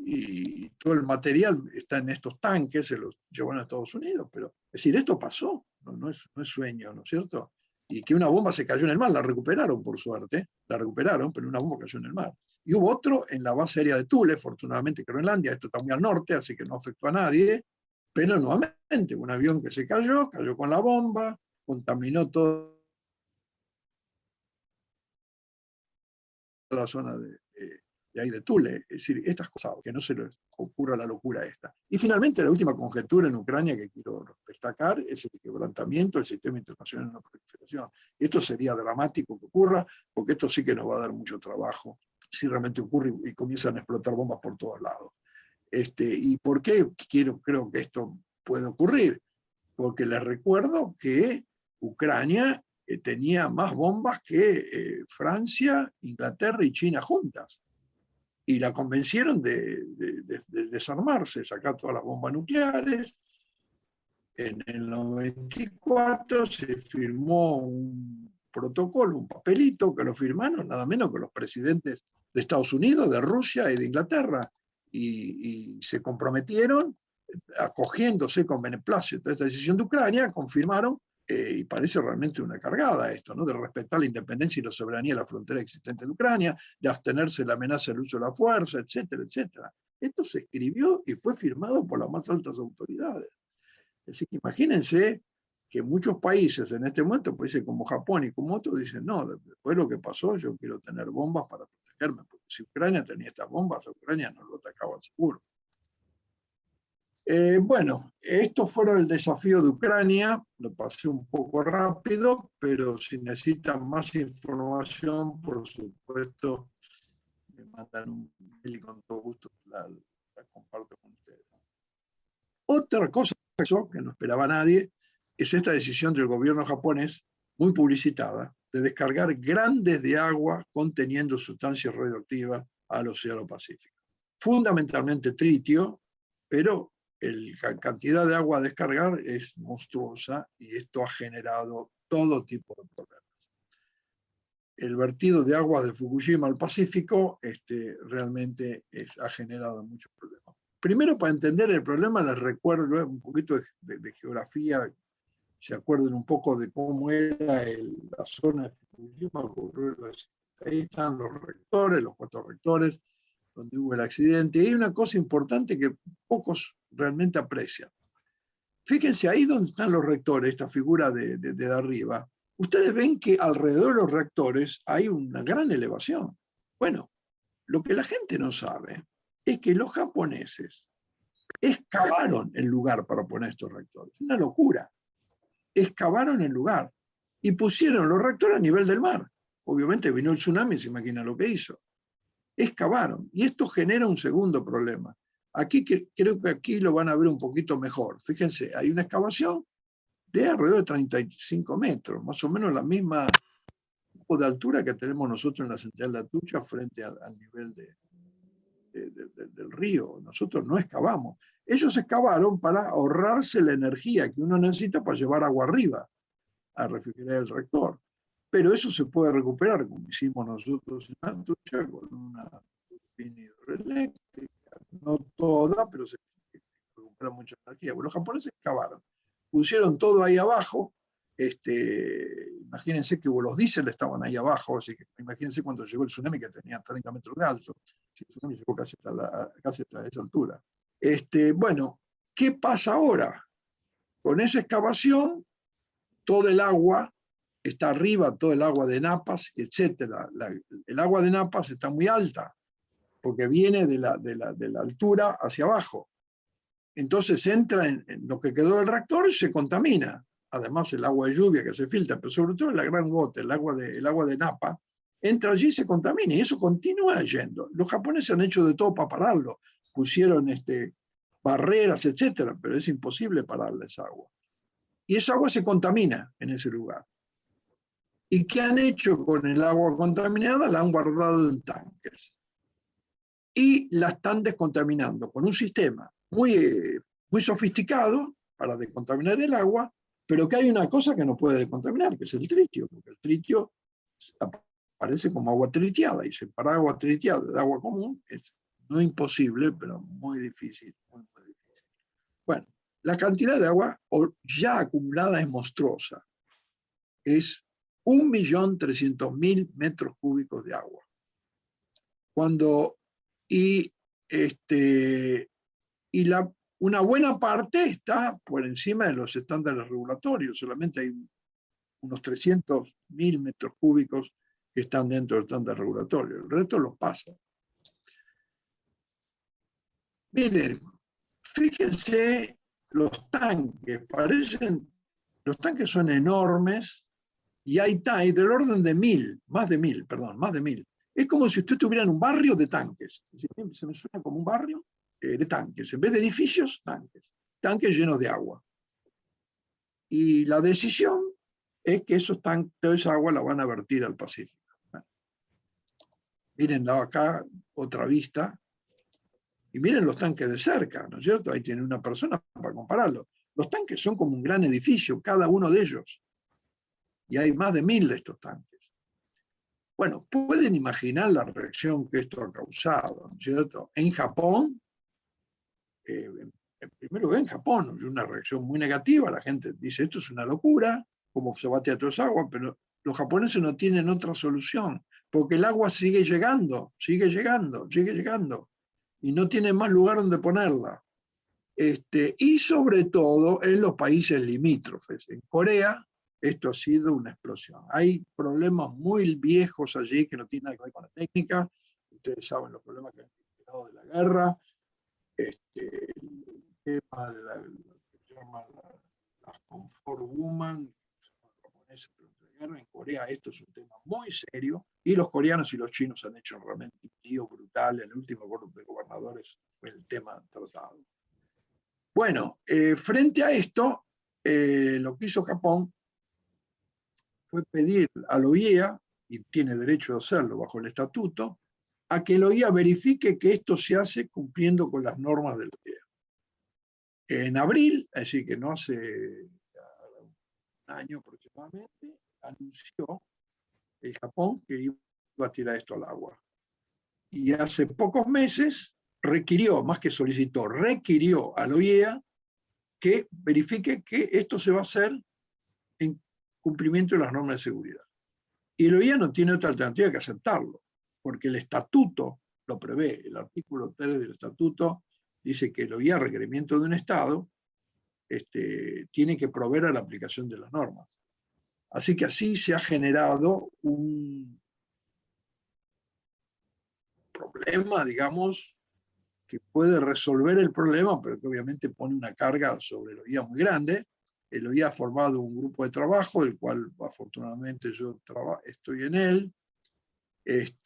Y todo el material está en estos tanques, se los llevan a Estados Unidos, pero es decir, esto pasó, no es sueño, ¿no es cierto? Y que una bomba se cayó en el mar, la recuperaron por suerte, la recuperaron, pero una bomba cayó en el mar. Y hubo otro en la base aérea de Thule, afortunadamente Groenlandia, esto está muy al norte, así que no afectó a nadie, pero nuevamente un avión que se cayó con la bomba, contaminó toda la zona de ahí de Thule. Es decir, estas cosas, que no se les ocurra la locura esta. Y finalmente, la última conjetura en Ucrania que quiero destacar es el quebrantamiento del sistema internacional de no proliferación. Esto sería dramático que ocurra, porque esto sí que nos va a dar mucho trabajo si realmente ocurre y comienzan a explotar bombas por todos lados. ¿Y por qué creo que esto puede ocurrir? Porque les recuerdo que Ucrania tenía más bombas que Francia, Inglaterra y China juntas. Y la convencieron de desarmarse, sacar todas las bombas nucleares. En el 94 se firmó un protocolo, un papelito, que lo firmaron nada menos que los presidentes de Estados Unidos, de Rusia y de Inglaterra, y se comprometieron, acogiéndose con beneplácito a esta decisión de Ucrania, confirmaron, y parece realmente una cargada esto, ¿no? De respetar la independencia y la soberanía de la frontera existente de Ucrania, de abstenerse de la amenaza del uso de la fuerza, etcétera, etcétera. Esto se escribió y fue firmado por las más altas autoridades. Así que imagínense que muchos países en este momento, países como Japón y como otros, dicen, no, después de lo que pasó, yo quiero tener bombas para protegerme, porque si Ucrania tenía estas bombas, a Ucrania no lo atacaban seguro. Bueno, esto fue el desafío de Ucrania, lo pasé un poco rápido, pero si necesitan más información, por supuesto, me mandan un mail y con todo gusto la comparto con ustedes. Otra cosa que no esperaba nadie es esta decisión del gobierno japonés, muy publicitada, de descargar grandes de agua conteniendo sustancias radioactivas al Océano Pacífico. Fundamentalmente tritio, pero la cantidad de agua a descargar es monstruosa y esto ha generado todo tipo de problemas. El vertido de agua de Fukushima al Pacífico realmente ha generado muchos problemas. Primero, para entender el problema, les recuerdo un poquito de geografía, se acuerden un poco de cómo era la zona de Fukushima. Ahí están los reactores, los 4 reactores, donde hubo el accidente. Y hay una cosa importante que pocos realmente aprecian. Fíjense ahí donde están los reactores, esta figura de arriba. Ustedes ven que alrededor de los reactores hay una gran elevación. Bueno, lo que la gente no sabe es que los japoneses excavaron el lugar para poner estos reactores. Una locura. Excavaron el lugar y pusieron los reactores a nivel del mar. Obviamente vino el tsunami, se imagina lo que hizo. excavaron. Y esto genera un segundo problema. Aquí creo que aquí lo van a ver un poquito mejor. Fíjense, hay una excavación de alrededor de 35 metros, más o menos la misma tipo de altura que tenemos nosotros en la central de Atucha frente al nivel del río. Nosotros no excavamos. Ellos excavaron para ahorrarse la energía que uno necesita para llevar agua arriba a refrigerar el reactor. Pero eso se puede recuperar, como hicimos nosotros en Atucha, con una turbina hidroeléctrica, no toda, pero se recupera mucha energía. Bueno, los japoneses excavaron, pusieron todo ahí abajo. Imagínense que los diésel estaban ahí abajo, así que imagínense cuando llegó el tsunami que tenía 30 metros de alto. El tsunami llegó casi hasta esa altura. Bueno, ¿qué pasa ahora? Con esa excavación, todo el agua está arriba, todo el agua de napas, etc. El agua de napas está muy alta, porque viene de la altura hacia abajo. Entonces entra en lo que quedó del reactor y se contamina. Además el agua de lluvia que se filtra, pero sobre todo la gran gota, el agua de napa, entra allí y se contamina, y eso continúa yendo. Los japoneses han hecho de todo para pararlo. Pusieron barreras, etcétera, pero es imposible pararle esa agua. Y esa agua se contamina en ese lugar. ¿Y qué han hecho con el agua contaminada? La han guardado en tanques. Y la están descontaminando con un sistema muy sofisticado para descontaminar el agua, pero que hay una cosa que no puede descontaminar, que es el tritio, porque el tritio aparece como agua tritiada, y separar agua tritiada de agua común es no imposible, pero muy difícil, muy difícil. Bueno, la cantidad de agua ya acumulada es monstruosa. Es 1.300.000 metros cúbicos de agua. Una buena parte está por encima de los estándares regulatorios. Solamente hay unos 300.000 metros cúbicos que están dentro del estándar regulatorio. El resto los pasa. Miren, fíjense los tanques. Los tanques son enormes y hay del orden de 1.000, más de 1.000. Es como si usted estuviera en un barrio de tanques. Se me suena como un barrio de tanques. En vez de edificios, tanques llenos de agua. Y la decisión es que toda esa agua la van a vertir al Pacífico. Bueno, miren acá, otra vista. Y miren los tanques de cerca, ¿no es cierto? Ahí tiene una persona para compararlo. Los tanques son como un gran edificio, cada uno de ellos. Y hay más de 1.000 de estos tanques. Bueno, pueden imaginar la reacción que esto ha causado, ¿no es cierto? En Japón, primero en Japón, una reacción muy negativa, la gente dice, esto es una locura, cómo se batea toda esa agua, pero los japoneses no tienen otra solución, porque el agua sigue llegando, y no tienen más lugar donde ponerla. Y sobre todo en los países limítrofes. En Corea, esto ha sido una explosión. Hay problemas muy viejos allí que no tienen nada que ver con la técnica. Ustedes saben los problemas que han generado de la guerra. El tema de lo que se llama las comfort woman, en Corea esto es un tema muy serio, y los coreanos y los chinos han hecho realmente un lío brutal. En el último acuerdo de gobernadores fue el tema tratado. Bueno, frente a esto, lo que hizo Japón fue pedir a la OIEA, y tiene derecho a hacerlo bajo el estatuto, a que la OIEA verifique que esto se hace cumpliendo con las normas de la OIEA. En abril, es decir, que no hace un año aproximadamente, anunció el Japón que iba a tirar esto al agua. Y hace pocos meses requirió, más que solicitó, requirió a la OIEA que verifique que esto se va a hacer en cumplimiento de las normas de seguridad. Y la OIEA no tiene otra alternativa que aceptarlo, porque el estatuto lo prevé. El artículo 3 del estatuto dice que la OIEA, a requerimiento de un Estado, tiene que proveer a la aplicación de las normas. Así que así se ha generado un problema, digamos, que puede resolver el problema, pero que obviamente pone una carga sobre la OIEA muy grande. El OIEA ha formado un grupo de trabajo, del cual afortunadamente yo estoy en él,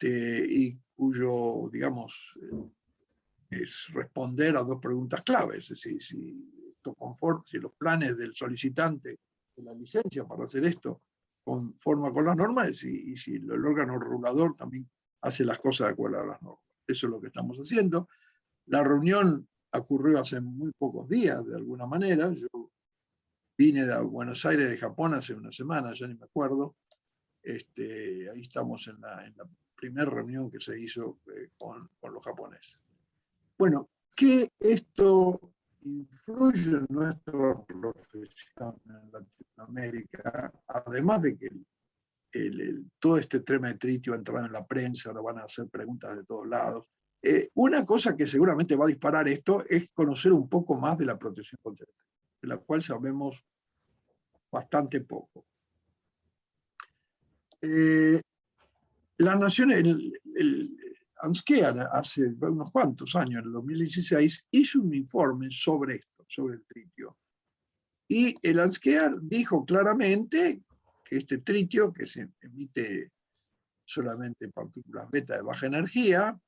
y cuyo, digamos, es responder a dos preguntas claves, es decir, si los planes del solicitante de la licencia para hacer esto conforma con las normas y si el órgano regulador también hace las cosas de acuerdo a las normas. Eso es lo que estamos haciendo. La reunión ocurrió hace muy pocos días, de alguna manera. Yo vine de Buenos Aires, de Japón, hace una semana, ya ni me acuerdo. Ahí estamos en la primera reunión que se hizo con los japoneses. Bueno, ¿qué esto influye en nuestra profesión en Latinoamérica? Además de que todo este tema de tritio ha entrado en la prensa, lo van a hacer preguntas de todos lados. Una cosa que seguramente va a disparar esto es conocer un poco más de la protección contra el tritio, de la cual sabemos bastante poco. Las naciones, el ANSCEAR hace unos cuantos años, en el 2016, hizo un informe sobre esto, sobre el tritio. Y el ANSCEAR dijo claramente que este tritio, que se emite solamente partículas beta de baja energía,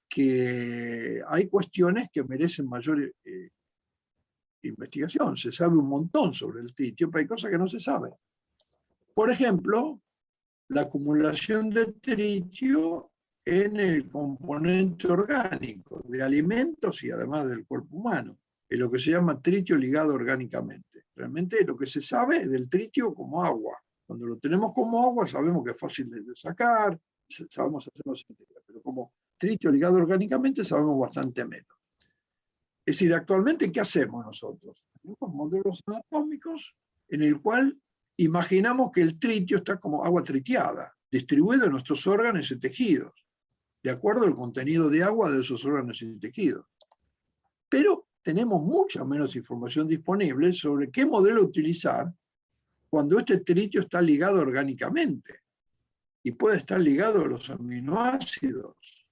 que hay cuestiones que merecen mayor investigación. Se sabe un montón sobre el tritio, pero hay cosas que no se saben. Por ejemplo, la acumulación de tritio en el componente orgánico de alimentos y además del cuerpo humano, es lo que se llama tritio ligado orgánicamente. Realmente lo que se sabe es del tritio como agua. Cuando lo tenemos como agua sabemos que es fácil de sacar, sabemos hacerlo sintética, pero como tritio ligado orgánicamente sabemos bastante menos. Es decir, actualmente, ¿qué hacemos nosotros? Tenemos modelos anatómicos en el cual imaginamos que el tritio está como agua tritiada, distribuido en nuestros órganos y tejidos, de acuerdo al contenido de agua de esos órganos y tejidos. Pero tenemos mucha menos información disponible sobre qué modelo utilizar cuando este tritio está ligado orgánicamente y puede estar ligado a los aminoácidos,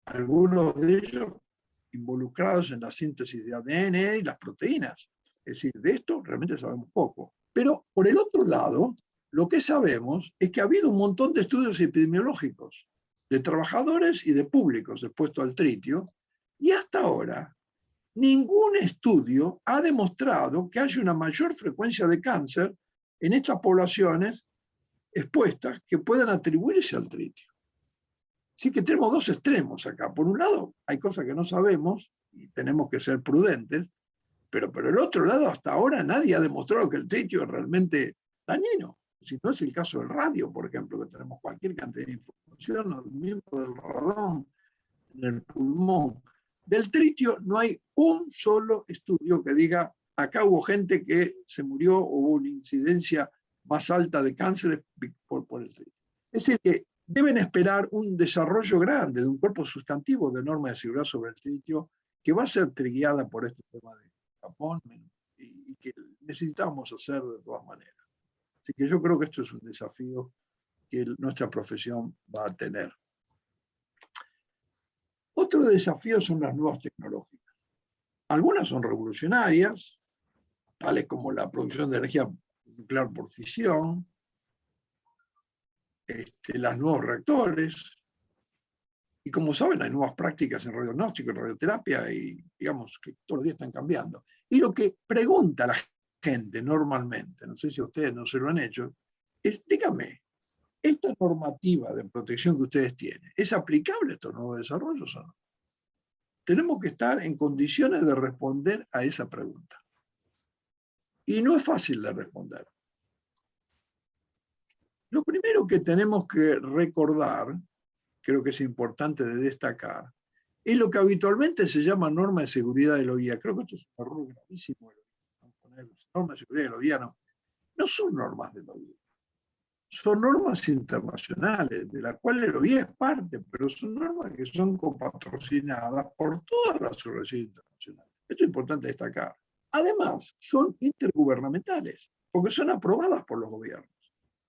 algunos de ellos involucrados en la síntesis de ADN y las proteínas. Es decir, de esto realmente sabemos poco. Pero por el otro lado, lo que sabemos es que ha habido un montón de estudios epidemiológicos de trabajadores y de públicos expuestos al tritio, y hasta ahora ningún estudio ha demostrado que haya una mayor frecuencia de cáncer en estas poblaciones expuestas que puedan atribuirse al tritio. Así que tenemos dos extremos acá. Por un lado, hay cosas que no sabemos y tenemos que ser prudentes, pero por el otro lado, hasta ahora nadie ha demostrado que el tritio es realmente dañino. Si no es el caso del radio, por ejemplo, que tenemos cualquier cantidad de información, o mismo del radón en el pulmón. Del tritio no hay un solo estudio que diga, acá hubo gente que se murió, hubo una incidencia más alta de cáncer por el tritio. Es decir, que deben esperar un desarrollo grande de un cuerpo sustantivo de norma de seguridad sobre el tritio que va a ser trigueada por este tema de Japón y que necesitamos hacer de todas maneras. Así que yo creo que esto es un desafío que nuestra profesión va a tener. Otro desafío son las nuevas tecnologías. Algunas son revolucionarias, tales como la producción de energía nuclear por fisión, los nuevos reactores, y como saben hay nuevas prácticas en radiodiagnóstico, en radioterapia, y digamos que todos los días están cambiando. Y lo que pregunta la gente normalmente, no sé si ustedes no se lo han hecho, es, dígame, ¿esta normativa de protección que ustedes tienen es aplicable a estos nuevos desarrollos o no? Tenemos que estar en condiciones de responder a esa pregunta. Y no es fácil de responder. Lo primero que tenemos que recordar, creo que es importante de destacar, es lo que habitualmente se llama norma de seguridad de la OIA. Creo que esto es un error gravísimo. Normas de seguridad de la OIA no son normas de la OIA. Son normas internacionales, de las cuales la OIA es parte, pero son normas que son copatrocinadas por todas las organizaciones internacionales. Esto es importante destacar. Además, son intergubernamentales, porque son aprobadas por los gobiernos.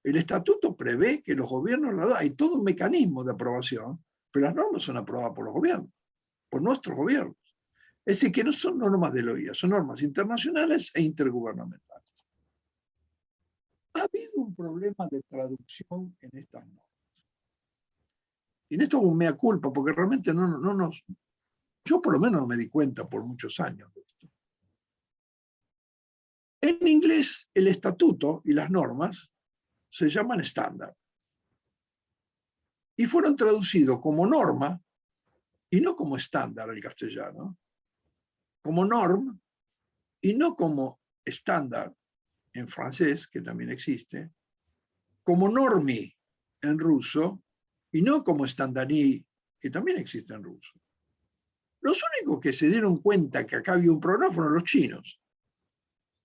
El estatuto prevé que los gobiernos la dan. Hay todo un mecanismo de aprobación, pero las normas son aprobadas por los gobiernos, por nuestros gobiernos. Es decir, que no son normas de la OIA, son normas internacionales e intergubernamentales. Ha habido un problema de traducción en estas normas. y en esto un mea culpa, porque realmente yo por lo menos no me di cuenta por muchos años de esto. En inglés, el estatuto y las normas se llaman estándar. Y fueron traducidos como norma, y no como estándar al castellano, como norm, y no como estándar en francés, que también existe, como normi en ruso, y no como standardí, que también existe en ruso. Los únicos que se dieron cuenta que acá había un problema fueron los chinos.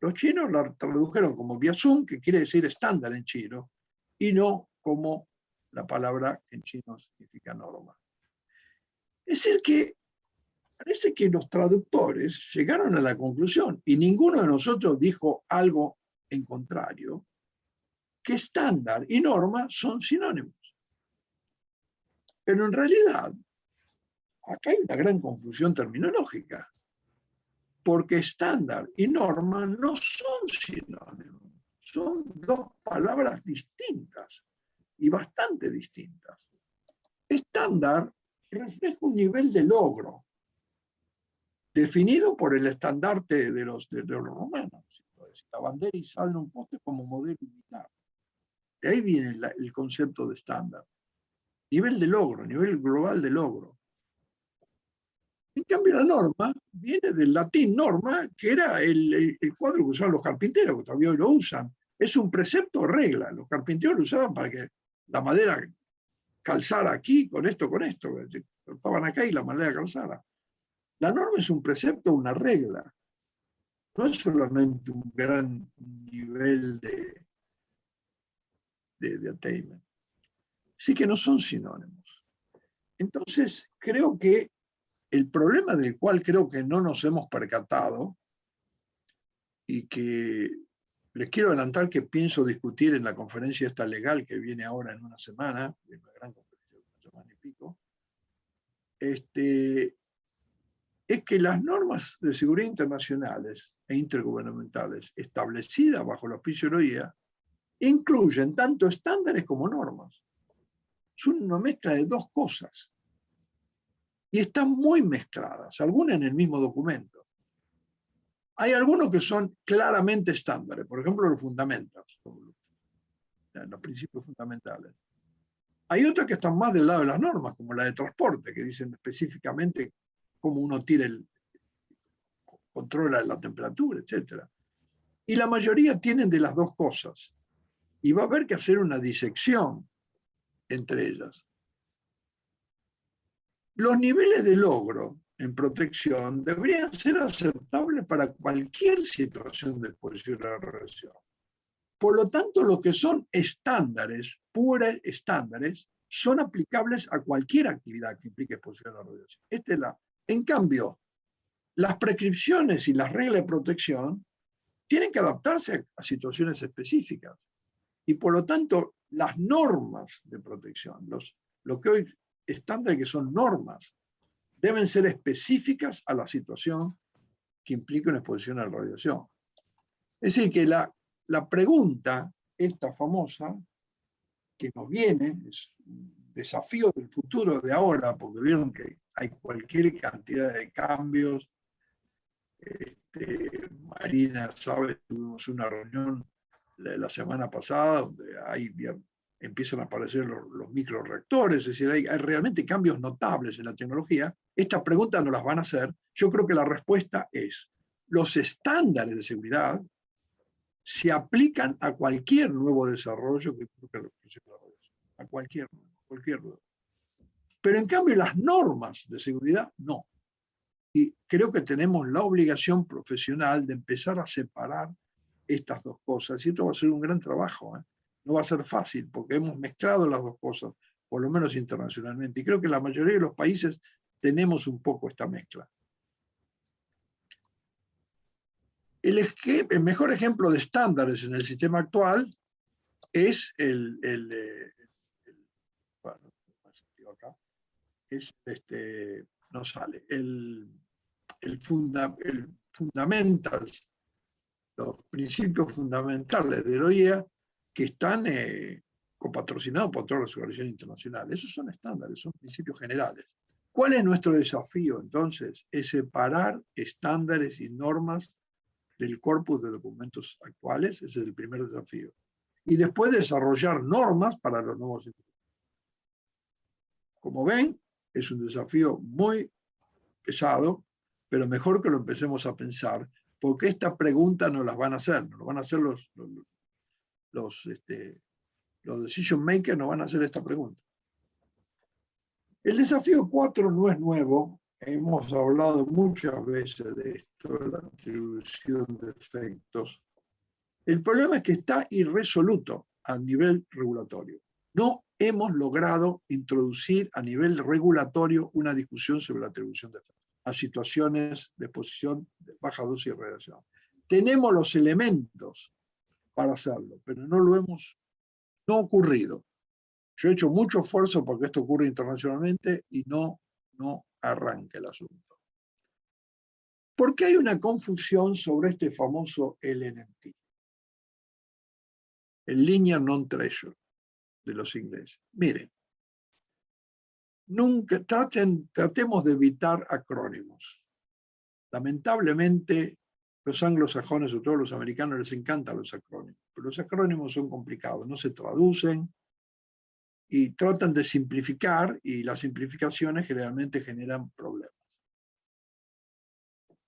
Los chinos la tradujeron como biasung, que quiere decir estándar en chino, y no como la palabra que en chino significa norma. Es decir que parece que los traductores llegaron a la conclusión, y ninguno de nosotros dijo algo en contrario, que estándar y norma son sinónimos. Pero en realidad, acá hay una gran confusión terminológica, porque estándar y norma no son sinónimos, son dos palabras distintas y bastante distintas. Estándar refleja un nivel de logro definido por el estandarte de los romanos. La bandera izada en un poste como modelo militar. De ahí viene el concepto de estándar. Nivel de logro, nivel global de logro. En cambio, la norma viene del latín norma, que era el cuadro que usaban los carpinteros, que todavía hoy lo usan. Es un precepto o regla. Los carpinteros lo usaban para que la madera calzara aquí, con esto. Cortaban acá y la madera calzara. La norma es un precepto, una regla. No es solamente un gran nivel de attainment. Sí que no son sinónimos. Entonces, creo que el problema del cual creo que no nos hemos percatado y que les quiero adelantar que pienso discutir en la conferencia esta legal que viene ahora en una semana, en una gran conferencia de una semana y pico, es que las normas de seguridad internacionales e intergubernamentales establecidas bajo la auspicio de la OIA incluyen tanto estándares como normas. Son una mezcla de dos cosas. Y están muy mezcladas, algunas en el mismo documento. Hay algunos que son claramente estándares, por ejemplo los fundamentals, los principios fundamentales. Hay otras que están más del lado de las normas, como la de transporte, que dicen específicamente cómo uno controla la temperatura, etc. Y la mayoría tienen de las dos cosas. Y va a haber que hacer una disección entre ellas. Los niveles de logro en protección deberían ser aceptables para cualquier situación de exposición a la radiación. Por lo tanto, lo que son estándares, puros estándares, son aplicables a cualquier actividad que implique exposición a la radiación. En cambio, las prescripciones y las reglas de protección tienen que adaptarse a situaciones específicas. Y por lo tanto, las normas de protección, lo que hoy estándares que son normas, deben ser específicas a la situación que implica una exposición a la radiación. Es decir, que la pregunta, esta famosa, que nos viene, es un desafío del futuro de ahora, porque vieron que hay cualquier cantidad de cambios. Marina sabe, tuvimos una reunión la semana pasada donde empiezan a aparecer los microreactores, es decir, hay realmente cambios notables en la tecnología. Estas preguntas nos las van a hacer. Yo creo que la respuesta es: los estándares de seguridad se aplican a cualquier nuevo desarrollo que a cualquier nuevo. Pero en cambio las normas de seguridad no. Y creo que tenemos la obligación profesional de empezar a separar estas dos cosas. Y esto va a ser un gran trabajo. No va a ser fácil porque hemos mezclado las dos cosas, por lo menos internacionalmente. Y creo que la mayoría de los países tenemos un poco esta mezcla. El mejor ejemplo de estándares en el sistema actual es no sale, fundamentals, los principios fundamentales de la OIA que están copatrocinado por todas las organizaciones internacionales. Esos son estándares, son principios generales. ¿Cuál es nuestro desafío, entonces? Es separar estándares y normas del corpus de documentos actuales. Ese es el primer desafío. Y después desarrollar normas para los nuevos instrumentos. Como ven, es un desafío muy pesado, pero mejor que lo empecemos a pensar, porque esta pregunta nos las van a hacer, nos lo van a hacer los decision makers, nos van a hacer esta pregunta. El desafío 4 no es nuevo, hemos hablado muchas veces de esto, de la atribución de efectos. El problema es que está irresoluto a nivel regulatorio. No hemos logrado introducir a nivel regulatorio una discusión sobre la atribución de efectos a situaciones de exposición de baja dosis de radiación. Tenemos los elementos para hacerlo, pero no ha ocurrido. Yo he hecho mucho esfuerzo porque esto ocurra internacionalmente y no arranca el asunto. ¿Por qué hay una confusión sobre este famoso LNT? El Linear Non-Threshold de los ingleses. Miren, tratemos de evitar acrónimos. Lamentablemente, los anglosajones, sobre todo los americanos, les encantan los acrónimos, pero los acrónimos son complicados, no se traducen y tratan de simplificar, y las simplificaciones generalmente generan problemas.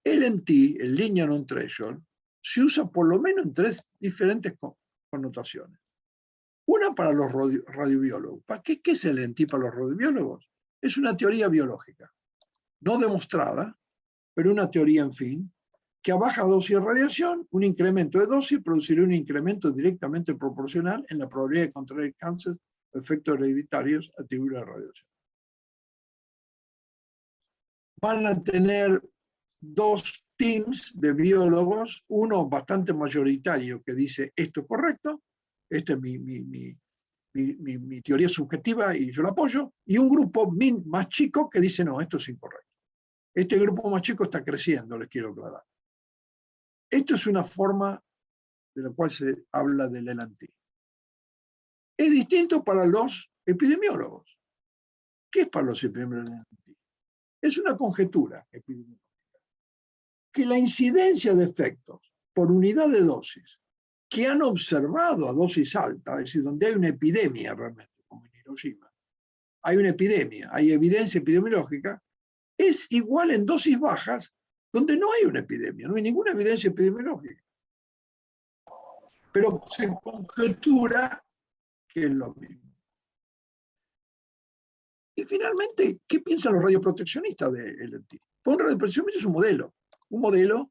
LNT, el Linear Non-Threshold, se usa por lo menos en 3 diferentes connotaciones. Una para los radiobiólogos. ¿Qué es el LNT para los radiobiólogos? Es una teoría biológica, no demostrada, pero una teoría, en fin, que a baja dosis de radiación, un incremento de dosis produciría un incremento directamente proporcional en la probabilidad de contraer cáncer o efectos hereditarios atribuidos a la radiación. Van a tener 2 teams de biólogos, uno bastante mayoritario que dice esto es correcto, esta es mi teoría subjetiva y yo la apoyo, y un grupo más chico que dice no, esto es incorrecto. Este grupo más chico está creciendo, les quiero aclarar. Esto es una forma de la cual se habla del LNT. Es distinto para los epidemiólogos. ¿Qué es para los epidemiólogos el LNT? Es una conjetura epidemiológica. Que la incidencia de efectos por unidad de dosis que han observado a dosis alta, es decir, donde hay una epidemia realmente, como en Hiroshima, hay una epidemia, hay evidencia epidemiológica, es igual en dosis bajas, donde no hay una epidemia, no hay ninguna evidencia epidemiológica. Pero se conjetura que es lo mismo. Y finalmente, ¿qué piensan los radioproteccionistas de LNT? Pues un radioproteccionista es un modelo. Un modelo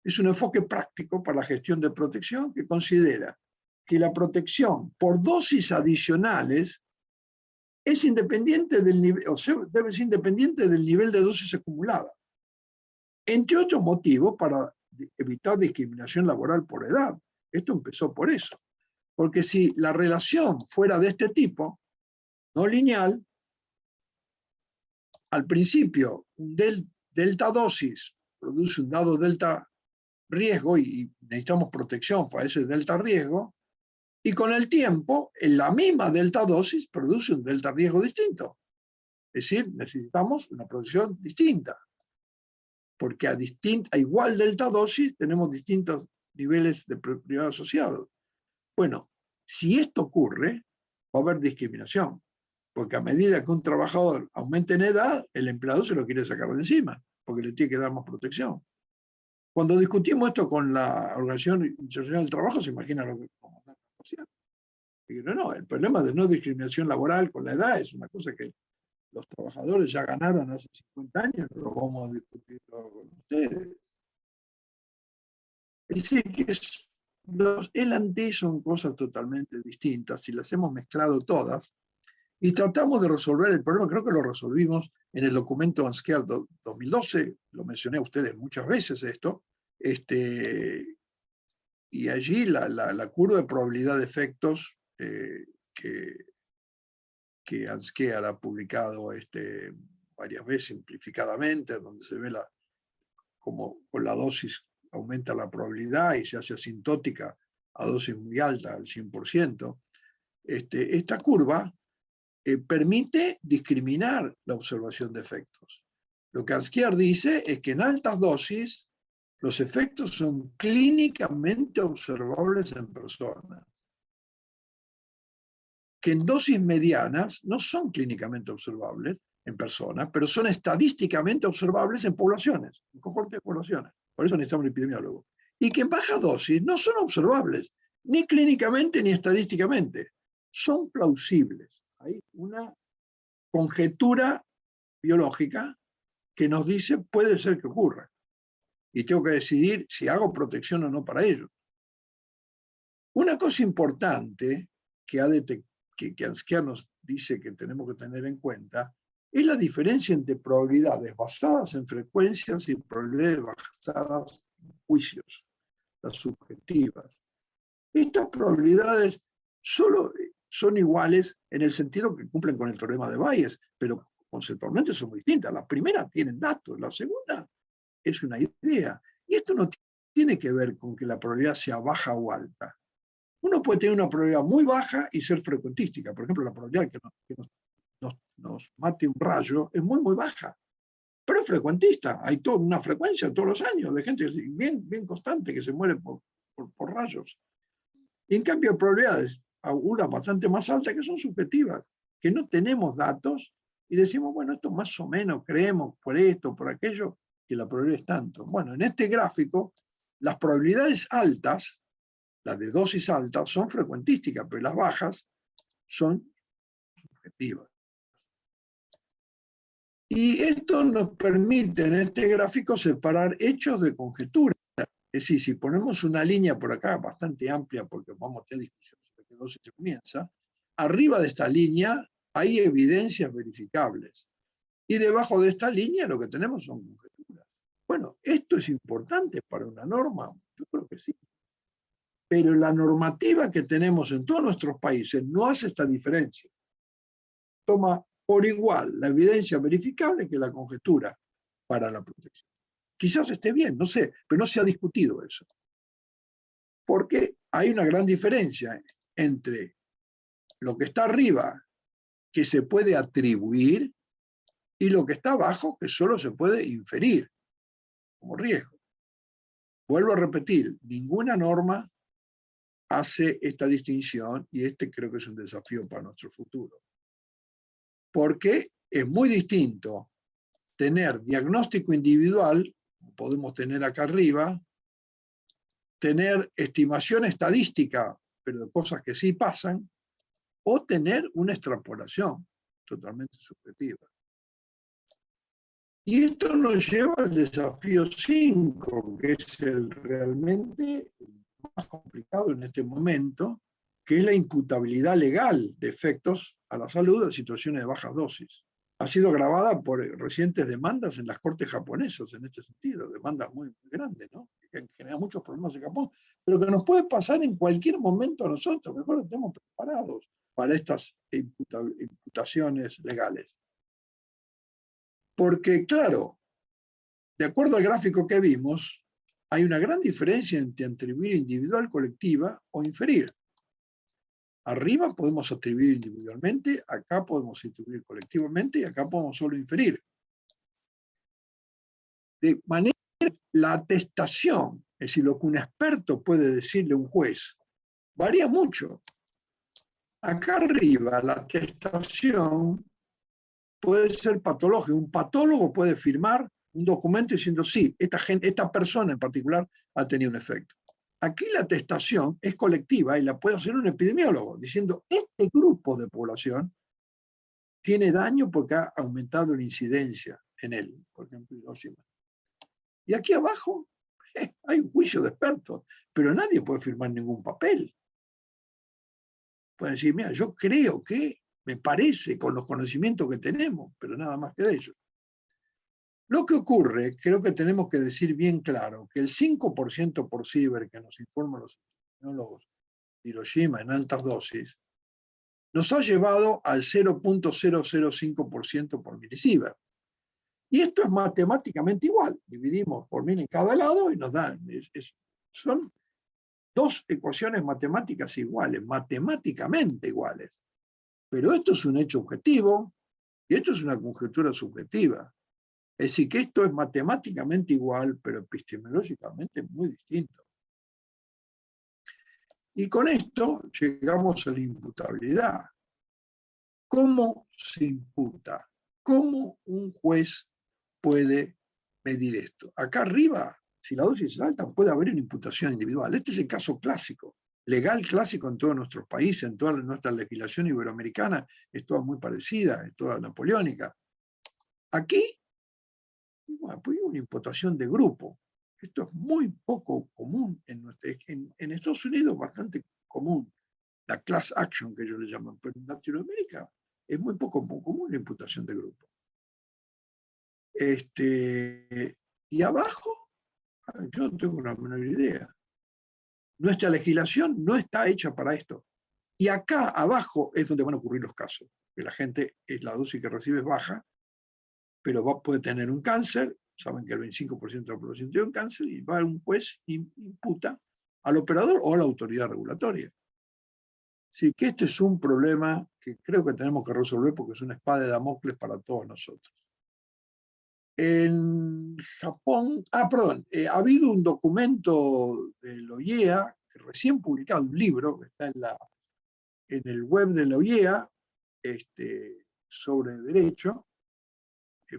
es un enfoque práctico para la gestión de protección que considera que la protección por dosis adicionales es independiente del nivel, o sea, debe ser independiente del nivel de dosis acumulada. Entre otros motivos, para evitar discriminación laboral por edad. Esto empezó por eso. Porque si la relación fuera de este tipo, no lineal, al principio, delta dosis produce un dado delta riesgo y necesitamos protección para ese delta riesgo, y con el tiempo, en la misma delta dosis produce un delta riesgo distinto. Es decir, necesitamos una protección distinta, porque a igual delta dosis tenemos distintos niveles de prioridad asociados. Bueno, si esto ocurre, va a haber discriminación, porque a medida que un trabajador aumenta en edad, el empleador se lo quiere sacar de encima, porque le tiene que dar más protección. Cuando discutimos esto con la Organización Internacional del Trabajo, se imagina lo que vamos a negociar. No, el problema de no discriminación laboral con la edad es una cosa que los trabajadores ya ganaron hace 50 años, no lo vamos a discutir con ustedes. Es decir, que los LNT son cosas totalmente distintas y las hemos mezclado todas y tratamos de resolver el problema. Creo que lo resolvimos en el documento OnScale 2012, lo mencioné a ustedes muchas veces esto, y allí la curva de probabilidad de efectos que OnScale ha publicado varias veces simplificadamente, donde se ve como con la dosis aumenta la probabilidad y se hace asintótica a dosis muy alta, al 100%. esta curva permite discriminar la observación de efectos. Lo que Anskier dice es que en altas dosis los efectos son clínicamente observables en personas, que en dosis medianas no son clínicamente observables en personas, pero son estadísticamente observables en poblaciones, en cohortes de poblaciones. Por eso necesitamos un epidemiólogo. Y que en baja dosis no son observables, ni clínicamente ni estadísticamente. Son plausibles. Hay una conjetura biológica que nos dice puede ser que ocurra. Y tengo que decidir si hago protección o no para ello. Una cosa importante que Anskier nos dice que tenemos que tener en cuenta es la diferencia entre probabilidades basadas en frecuencias y probabilidades basadas en juicios, las subjetivas. Estas probabilidades solo son iguales en el sentido que cumplen con el teorema de Bayes, pero conceptualmente son muy distintas. La primera tienen datos, la segunda es una idea. Y esto no tiene que ver con que la probabilidad sea baja o alta. Uno puede tener una probabilidad muy baja y ser frecuentística. Por ejemplo, la probabilidad que nos mate un rayo es muy, muy baja. Pero es frecuentista. Hay toda una frecuencia todos los años de gente bien constante que se muere por rayos. Y en cambio hay probabilidades, algunas bastante más altas, que son subjetivas, que no tenemos datos y decimos, bueno, esto más o menos creemos por esto, por aquello, que la probabilidad es tanto. Bueno, en este gráfico, las probabilidades altas, las de dosis altas, son frecuentísticas, pero las bajas son subjetivas. Y esto nos permite en este gráfico separar hechos de conjeturas. Es decir, si ponemos una línea por acá bastante amplia, porque vamos a tener discusiones sobre qué dosis se comienza, arriba de esta línea hay evidencias verificables. Y debajo de esta línea lo que tenemos son conjeturas. Bueno, ¿esto es importante para una norma? Yo creo que sí. Pero la normativa que tenemos en todos nuestros países no hace esta diferencia. Toma por igual la evidencia verificable que la conjetura para la protección. Quizás esté bien, no sé, pero no se ha discutido eso. Porque hay una gran diferencia entre lo que está arriba, que se puede atribuir, y lo que está abajo, que solo se puede inferir como riesgo. Vuelvo a repetir, ninguna norma hace esta distinción, y este creo que es un desafío para nuestro futuro. Porque es muy distinto tener diagnóstico individual, como podemos tener acá arriba, tener estimación estadística, pero de cosas que sí pasan, o tener una extrapolación totalmente subjetiva. Y esto nos lleva al desafío 5, que es el realmente más complicado en este momento, que es la imputabilidad legal de efectos a la salud en situaciones de bajas dosis. Ha sido agravada por recientes demandas en las cortes japonesas en este sentido, demandas muy grandes, ¿no? Que generan muchos problemas en Japón, pero que nos puede pasar en cualquier momento a nosotros, mejor estemos preparados para estas imputaciones legales. Porque, claro, de acuerdo al gráfico que vimos, hay una gran diferencia entre atribuir individual, colectiva o inferir. Arriba podemos atribuir individualmente, acá podemos atribuir colectivamente y acá podemos solo inferir. De manera que la atestación, es decir, lo que un experto puede decirle a un juez, varía mucho. Acá arriba la atestación puede ser patológica. Un patólogo puede firmar un documento diciendo, sí, esta persona en particular ha tenido un efecto. Aquí la atestación es colectiva y la puede hacer un epidemiólogo, diciendo, este grupo de población tiene daño porque ha aumentado la incidencia en él, por ejemplo, Hiroshima. Y aquí abajo hay un juicio de expertos, pero nadie puede firmar ningún papel. Pueden decir, mira, yo creo que me parece con los conocimientos que tenemos, pero nada más que de ello. Lo que ocurre, creo que tenemos que decir bien claro, que el 5% por ciber que nos informan los epidemiólogos de Hiroshima en altas dosis, nos ha llevado al 0.005% por milisievert. Y esto es matemáticamente igual. Dividimos por 1000 en cada lado y nos dan. Son dos ecuaciones matemáticas iguales, matemáticamente iguales. Pero esto es un hecho objetivo y esto es una conjetura subjetiva. Es decir, que esto es matemáticamente igual, pero epistemológicamente muy distinto. Y con esto llegamos a la imputabilidad. ¿Cómo se imputa? ¿Cómo un juez puede medir esto? Acá arriba, si la dosis es alta, puede haber una imputación individual. Este es el caso clásico, legal clásico en todos nuestros países, en toda nuestra legislación iberoamericana, es toda muy parecida, es toda napoleónica. Aquí, bueno, pues hay una imputación de grupo. Esto es muy poco común en Estados Unidos, bastante común. La class action que ellos le llaman, pero en Latinoamérica es muy poco común la imputación de grupo. Y abajo, yo no tengo la menor idea. Nuestra legislación no está hecha para esto. Y acá abajo es donde van a ocurrir los casos. Que la gente, la dosis que recibe es baja, pero puede tener un cáncer, saben que el 25% de la población tiene un cáncer, y va a un juez y imputa al operador o a la autoridad regulatoria. Sí, que este es un problema que creo que tenemos que resolver porque es una espada de Damocles para todos nosotros. En Japón, ha habido un documento de la OIEA, recién publicado, un libro que está en el web de la OIEA, sobre derecho.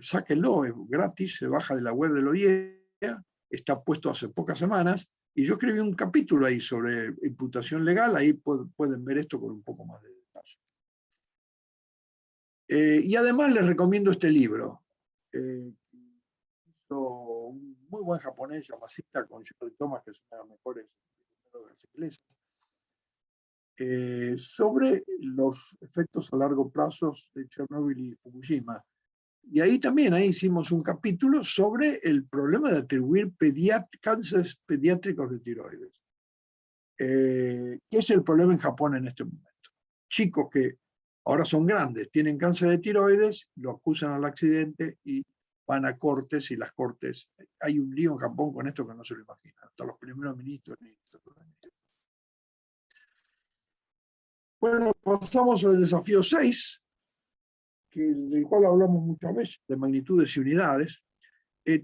Sáquenlo, es gratis, se baja de la web de la OIEA, está puesto hace pocas semanas, y yo escribí un capítulo ahí sobre imputación legal, ahí pueden ver esto con un poco más de detalle. Y además les recomiendo este libro. Hizo un muy buen japonés, Yamashita, con Jeffrey Thomas, que es una de las mejores inglesas, sobre los efectos a largo plazo de Chernobyl y Fukushima. Y ahí hicimos un capítulo sobre el problema de atribuir cánceres pediátricos de tiroides. ¿Qué es el problema en Japón en este momento? Chicos que ahora son grandes, tienen cáncer de tiroides, lo acusan al accidente y van a cortes, y las cortes, hay un lío en Japón con esto que no se lo imaginan, hasta los primeros ministros. Bueno, pasamos al desafío 6, del cual hablamos muchas veces, de magnitudes y unidades.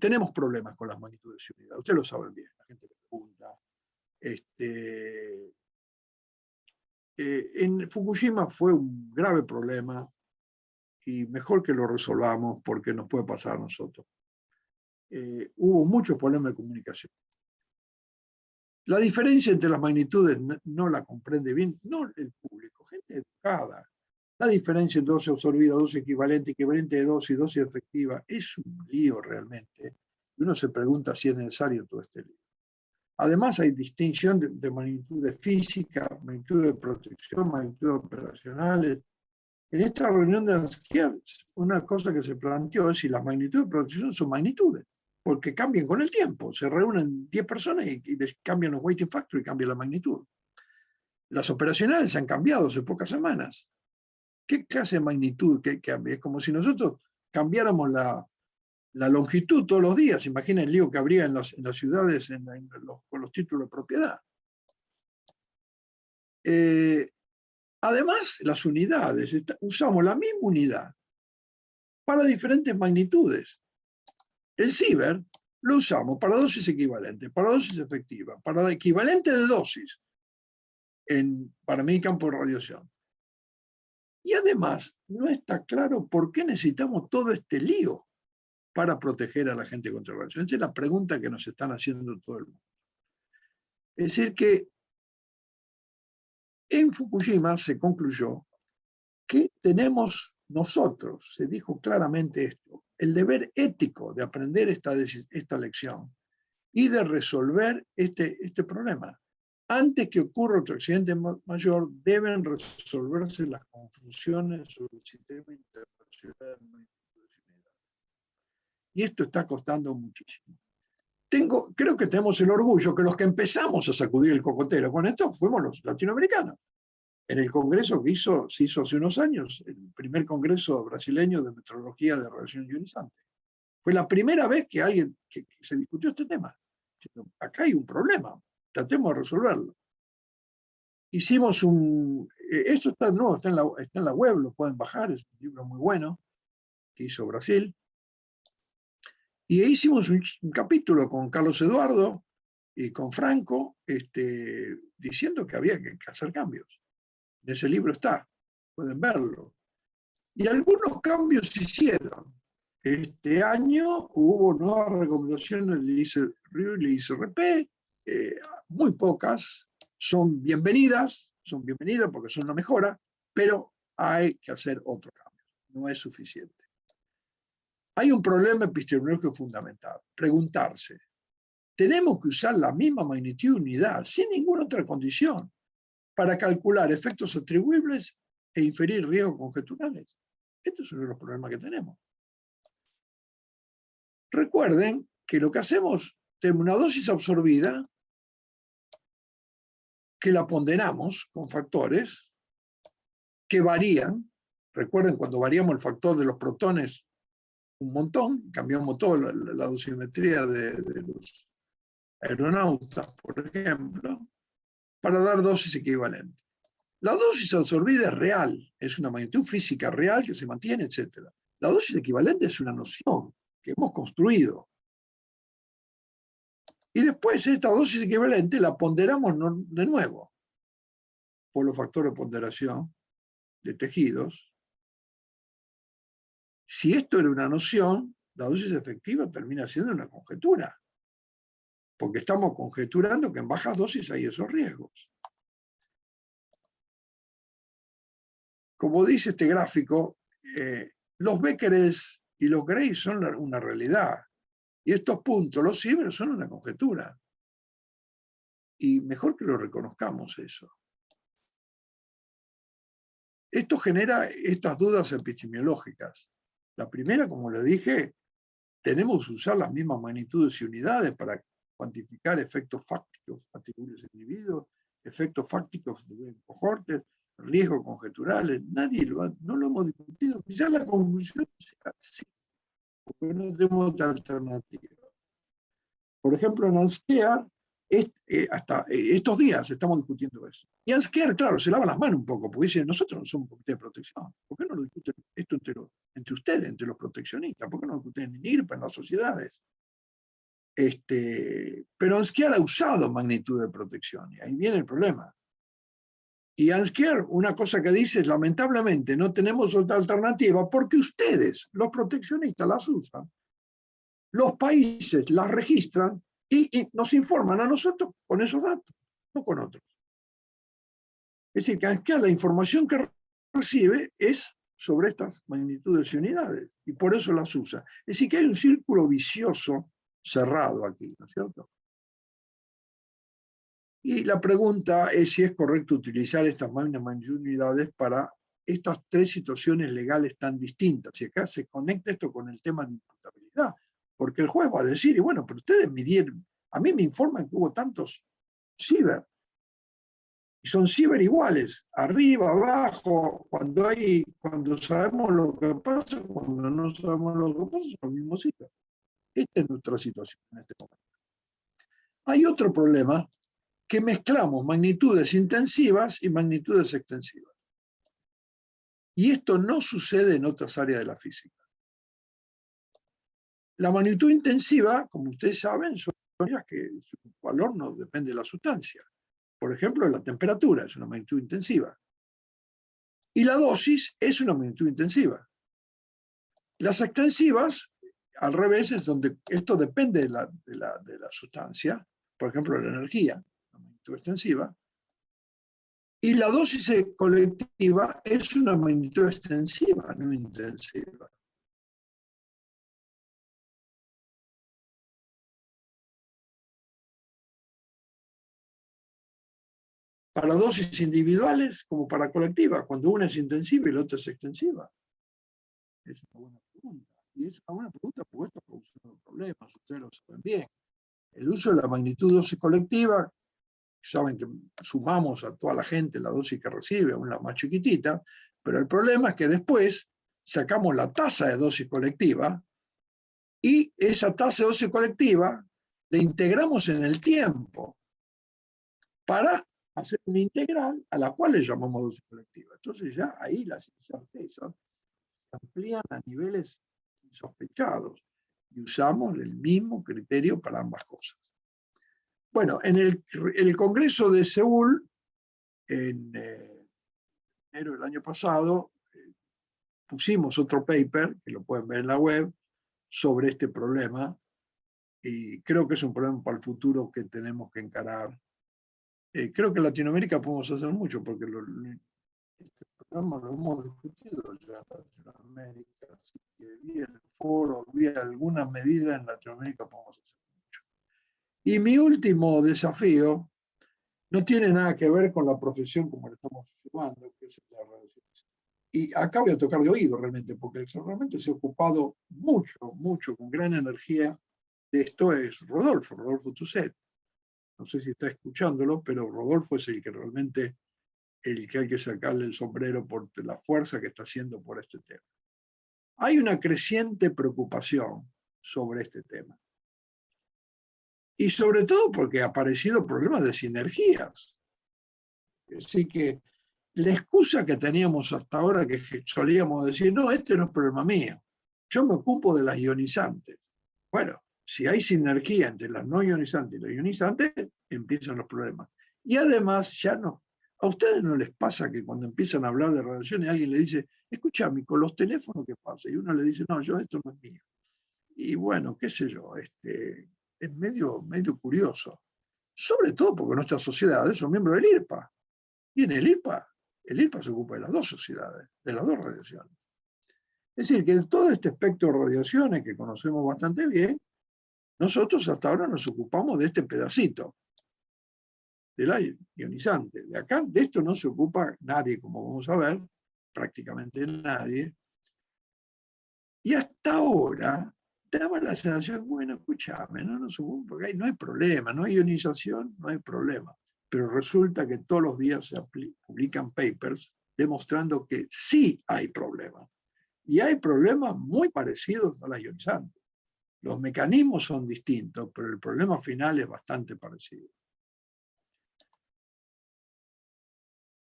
Tenemos problemas con las magnitudes y unidades, ustedes lo saben bien, la gente le pregunta. En Fukushima fue un grave problema y mejor que lo resolvamos porque nos puede pasar a nosotros. Hubo muchos problemas de comunicación. La diferencia entre las magnitudes no la comprende bien, no el público, gente educada. La diferencia entre dosis absorbida, dosis equivalente de dosis, dosis efectiva, es un lío realmente. Y uno se pregunta si es necesario todo este lío. Además hay distinción de magnitudes físicas, magnitudes de protección, magnitudes operacionales. En esta reunión de ANSCIER, una cosa que se planteó es si las magnitudes de protección son magnitudes, porque cambian con el tiempo. Se reúnen 10 personas y cambian los weighting factor y cambia la magnitud. Las operacionales han cambiado hace pocas semanas. ¿Qué clase de magnitud que cambia? Es como si nosotros cambiáramos la longitud todos los días. Imaginen el lío que habría en las ciudades con los títulos de propiedad. Además, las unidades, usamos la misma unidad para diferentes magnitudes. El ciber lo usamos para dosis equivalente, para dosis efectiva, para equivalente de dosis para mi campo de radiación. Y además, no está claro por qué necesitamos todo este lío para proteger a la gente contra la radiación. Esa es la pregunta que nos están haciendo todo el mundo. Es decir, que en Fukushima se concluyó que tenemos nosotros, se dijo claramente esto, el deber ético de aprender esta lección y de resolver este problema. Antes que ocurra otro accidente mayor, deben resolverse las confusiones sobre el sistema internacional de magnitudes y unidades. Y esto está costando muchísimo. Creo que tenemos el orgullo que los que empezamos a sacudir el cocotero con esto fuimos los latinoamericanos. En el congreso que se hizo hace unos años, el primer congreso brasileño de metrología de radiación ionizante. Fue la primera vez que se discutió este tema. Acá hay un problema. tratemos de resolverlo. Hicimos esto está en la web, lo pueden bajar, es un libro muy bueno que hizo Brasil. Y ahí hicimos un capítulo con Carlos Eduardo y con Franco, diciendo que había que hacer cambios. En ese libro está, pueden verlo. Y algunos cambios se hicieron. Este año hubo nuevas recomendaciones del ICRP, muy pocas, son bienvenidas porque son una mejora, pero hay que hacer otro cambio, no es suficiente. Hay un problema epistemológico fundamental, preguntarse, ¿tenemos que usar la misma magnitud de unidad sin ninguna otra condición para calcular efectos atribuibles e inferir riesgos conjeturales? Este es uno de los problemas que tenemos. Recuerden que lo que hacemos, tenemos una dosis absorbida que la ponderamos con factores que varían. Recuerden, cuando variamos el factor de los protones un montón, cambiamos toda la dosimetría de los aeronautas, por ejemplo, para dar dosis equivalentes. La dosis absorbida es real, es una magnitud física real que se mantiene, etc. La dosis equivalente es una noción que hemos construido. Y después esta dosis equivalente la ponderamos de nuevo por los factores de ponderación de tejidos. Si esto era una noción, la dosis efectiva termina siendo una conjetura, porque estamos conjeturando que en bajas dosis hay esos riesgos. Como dice este gráfico, los Becquerels y los Gray son una realidad. Y estos puntos, los Sieverts, son una conjetura. Y mejor que lo reconozcamos eso. Esto genera estas dudas epistemológicas. La primera, como le dije, tenemos que usar las mismas magnitudes y unidades para cuantificar efectos fácticos atribuibles a individuos, efectos fácticos de cohortes, riesgos conjeturales. No lo hemos discutido. Quizás la conclusión sea sí, porque no tenemos otra alternativa. Por ejemplo, en Anskear, hasta estos días estamos discutiendo eso. Y Anskear, claro, se lava las manos un poco, porque dice, nosotros no somos un comité de protección. ¿Por qué no lo discuten esto entre ustedes, entre los proteccionistas? ¿Por qué no lo discuten en IRPA, en las sociedades? Pero Anskear ha usado magnitud de protección, y ahí viene el problema. Y Anskear, una cosa que dice es, lamentablemente, no tenemos otra alternativa porque ustedes, los proteccionistas, las usan. Los países las registran y nos informan a nosotros con esos datos, no con otros. Es decir, que la información que recibe es sobre estas magnitudes y unidades, y por eso las usa. Es decir, que hay un círculo vicioso cerrado aquí, ¿no es cierto? Y la pregunta es si es correcto utilizar estas magnitudes y unidades para estas tres situaciones legales tan distintas. Y acá se conecta esto con el tema de imputabilidad. Porque el juez va a decir, y bueno, pero ustedes midieron, a mí me informan que hubo tantos ciber, y son ciber iguales, arriba, abajo, cuando sabemos lo que pasa, cuando no sabemos lo que pasa, son los mismos ciber. Esta es nuestra situación en este momento. Hay otro problema, que mezclamos magnitudes intensivas y magnitudes extensivas. Y esto no sucede en otras áreas de la física. La magnitud intensiva, como ustedes saben, son áreas que su valor no depende de la sustancia. Por ejemplo, la temperatura es una magnitud intensiva. Y la dosis es una magnitud intensiva. Las extensivas, al revés, es donde esto depende de la sustancia, por ejemplo, la energía, una magnitud extensiva. Y la dosis colectiva es una magnitud extensiva, no intensiva. Para dosis individuales como para colectivas, cuando una es intensiva y la otra es extensiva. Es una buena pregunta. Y es una buena pregunta porque esto ha causado problemas, ustedes lo saben bien. El uso de la magnitud dosis colectiva, saben que sumamos a toda la gente la dosis que recibe, aún la más chiquitita, pero el problema es que después sacamos la tasa de dosis colectiva y esa tasa de dosis colectiva la integramos en el tiempo. para hacer una integral a la cual le llamamos dosis colectiva. Entonces ya ahí las incertezas se amplían a niveles insospechados y usamos el mismo criterio para ambas cosas. Bueno, en el Congreso de Seúl, en enero del año pasado, pusimos otro paper, que lo pueden ver en la web, sobre este problema, y creo que es un problema para el futuro que tenemos que encarar. Creo que en Latinoamérica podemos hacer mucho, porque este programa lo hemos discutido ya en Latinoamérica, así que vía el foro, vía alguna medida en Latinoamérica podemos hacer mucho. Y mi último desafío no tiene nada que ver con la profesión como la estamos llevando, que es la radiación. Y acá voy a tocar de oído realmente, porque realmente se ha ocupado mucho, con gran energía de esto, es Rodolfo Tusset. No sé si está escuchándolo, pero Rodolfo es el que realmente, el que hay que sacarle el sombrero por la fuerza que está haciendo por este tema. Hay una creciente preocupación sobre este tema. Y sobre todo porque ha aparecido problemas de sinergias. Así que la excusa que teníamos hasta ahora, que solíamos decir, no, este no es problema mío, yo me ocupo de las ionizantes. Bueno, si hay sinergia entre las no ionizantes y las ionizantes, empiezan los problemas. Y además, ya no. ¿A ustedes no les pasa que cuando empiezan a hablar de radiaciones, alguien le dice, escúchame, con los teléfonos, ¿qué pasa? Y uno le dice, no, esto no es mío. Y bueno, qué sé yo, es medio curioso. Sobre todo porque nuestras sociedades son miembros del IRPA. Y en el IRPA se ocupa de las dos sociedades, de las dos radiaciones. Es decir, que de todo este espectro de radiaciones que conocemos bastante bien, nosotros hasta ahora nos ocupamos de este pedacito, de la ionizante. De acá, de esto no se ocupa nadie, como vamos a ver, prácticamente nadie. Y hasta ahora daba la sensación, bueno, escúchame, no nos ocupa, porque no hay problema, no hay ionización, no hay problema. Pero resulta que todos los días se publican papers demostrando que sí hay problemas. Y hay problemas muy parecidos a las ionizantes. Los mecanismos son distintos, pero el problema final es bastante parecido.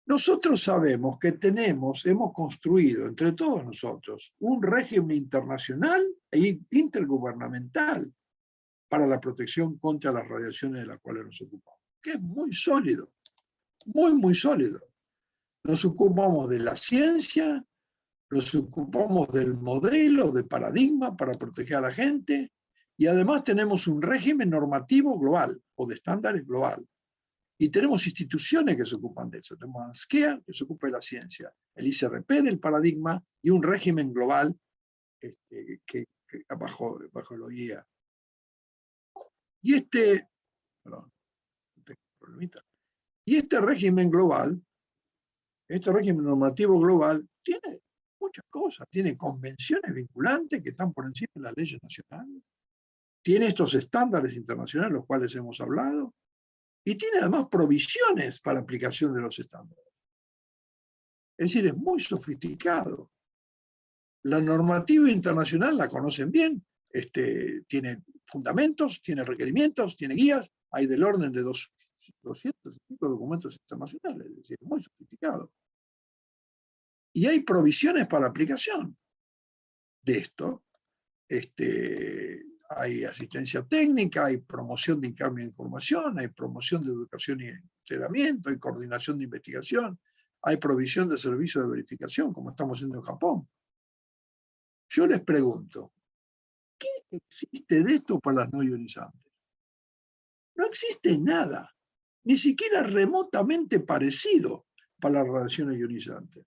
Nosotros sabemos que hemos construido entre todos nosotros un régimen internacional e intergubernamental para la protección contra las radiaciones de las cuales nos ocupamos, que es muy sólido, muy sólido. Nos ocupamos de la ciencia, nos ocupamos del modelo, de paradigma para proteger a la gente, y además tenemos un régimen normativo global o de estándares global. Y tenemos instituciones que se ocupan de eso. Tenemos ANSCEA, que se ocupa de la ciencia, el ICRP del paradigma y un régimen global que bajo el OIEA. Y este régimen global, este régimen normativo global, tiene muchas cosas. Tiene convenciones vinculantes que están por encima de las leyes nacionales. Tiene estos estándares internacionales, los cuales hemos hablado. Y tiene además provisiones para aplicación de los estándares. Es decir, es muy sofisticado. La normativa internacional la conocen bien, tiene fundamentos, tiene requerimientos, tiene guías, hay del orden de 200 y pico documentos internacionales, es decir, muy sofisticado. Y hay provisiones para aplicación de esto. Hay asistencia técnica, hay promoción de intercambio de información, hay promoción de educación y entrenamiento, hay coordinación de investigación, hay provisión de servicios de verificación, como estamos haciendo en Japón. Yo les pregunto, ¿qué existe de esto para las no ionizantes? No existe nada, ni siquiera remotamente parecido para las radiaciones ionizantes.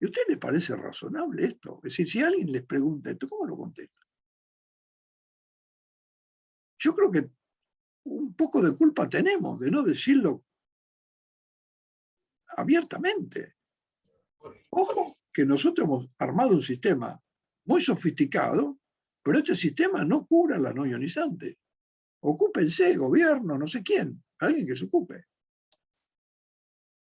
¿Y a usted les parece razonable esto? Es decir, si alguien les pregunta esto, ¿cómo lo contesta? Yo creo que un poco de culpa tenemos de no decirlo abiertamente. Ojo, que nosotros hemos armado un sistema muy sofisticado, pero este sistema no cura la no ionizante. Ocúpense, gobierno, no sé quién, alguien que se ocupe.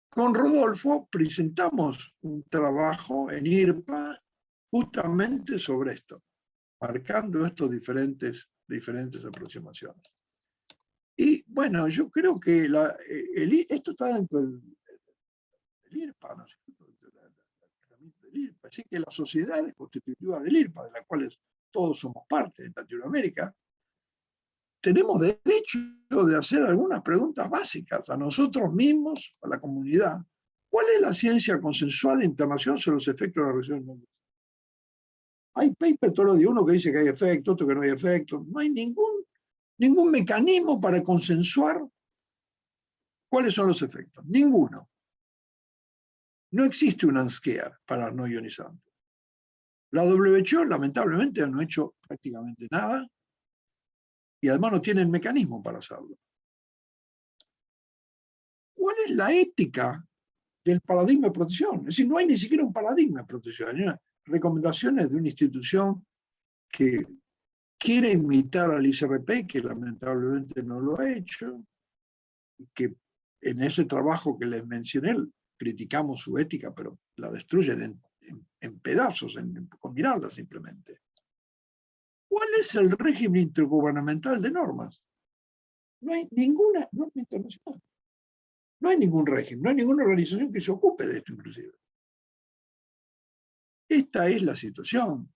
Con Rodolfo presentamos un trabajo en IRPA justamente sobre esto, marcando estas diferentes aproximaciones. Y Bueno, yo creo que esto está dentro del IRPA, ¿no es cierto? Del IRPA. Así que las sociedades constitutivas del IRPA, de las cuales todos somos parte en Latinoamérica, tenemos derecho de hacer algunas preguntas básicas a nosotros mismos, a la comunidad. ¿Cuál es la ciencia consensuada internacional sobre los efectos de la reacción mundial? Hay paper todos los días, uno que dice que hay efecto, otro que no hay efecto. No hay ningún mecanismo para consensuar cuáles son los efectos. Ninguno. No existe un unscare para no ionizantes. La WHO, lamentablemente, no ha hecho prácticamente nada y además no tienen mecanismo para hacerlo. ¿Cuál es la ética del paradigma de protección? Es decir, no hay ni siquiera un paradigma de protección. Hay recomendaciones de una institución que quiere imitar al ICRP, que lamentablemente no lo ha hecho, que en ese trabajo que les mencioné criticamos su ética, pero la destruyen en pedazos, con mirarla simplemente. ¿Cuál es el régimen intergubernamental de normas? No hay ninguna norma internacional. No hay ningún régimen, no hay ninguna organización que se ocupe de esto inclusive. Esta es la situación.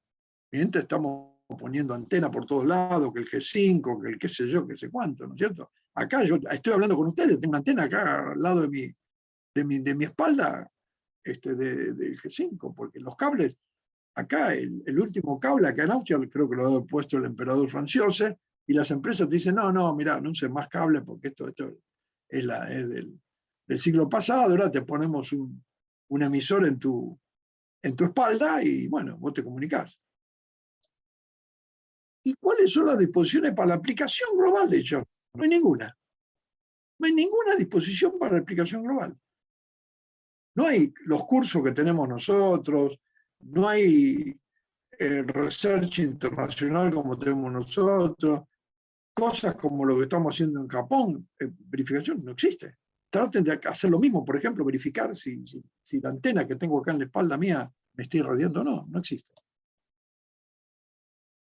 Mientras estamos poniendo antena por todos lados, que el G5, que el qué sé yo, qué sé cuánto, ¿no es cierto? Acá yo estoy hablando con ustedes, tengo una antena acá al lado de mi espalda del G5, porque los cables, acá el último cable acá en Austria, creo que lo ha puesto el emperador Franciose, y las empresas te dicen, no, mira, no uses más cable porque esto es del siglo pasado, ahora te ponemos un emisor en tu espalda y bueno, vos te comunicás. ¿Y cuáles son las disposiciones para la aplicación global de hecho? No hay ninguna. No hay ninguna disposición para la aplicación global. No hay los cursos que tenemos nosotros, no hay research internacional como tenemos nosotros, cosas como lo que estamos haciendo en Japón, verificación no existe. Traten de hacer lo mismo, por ejemplo, verificar si la antena que tengo acá en la espalda mía me está irradiando o no, no existe.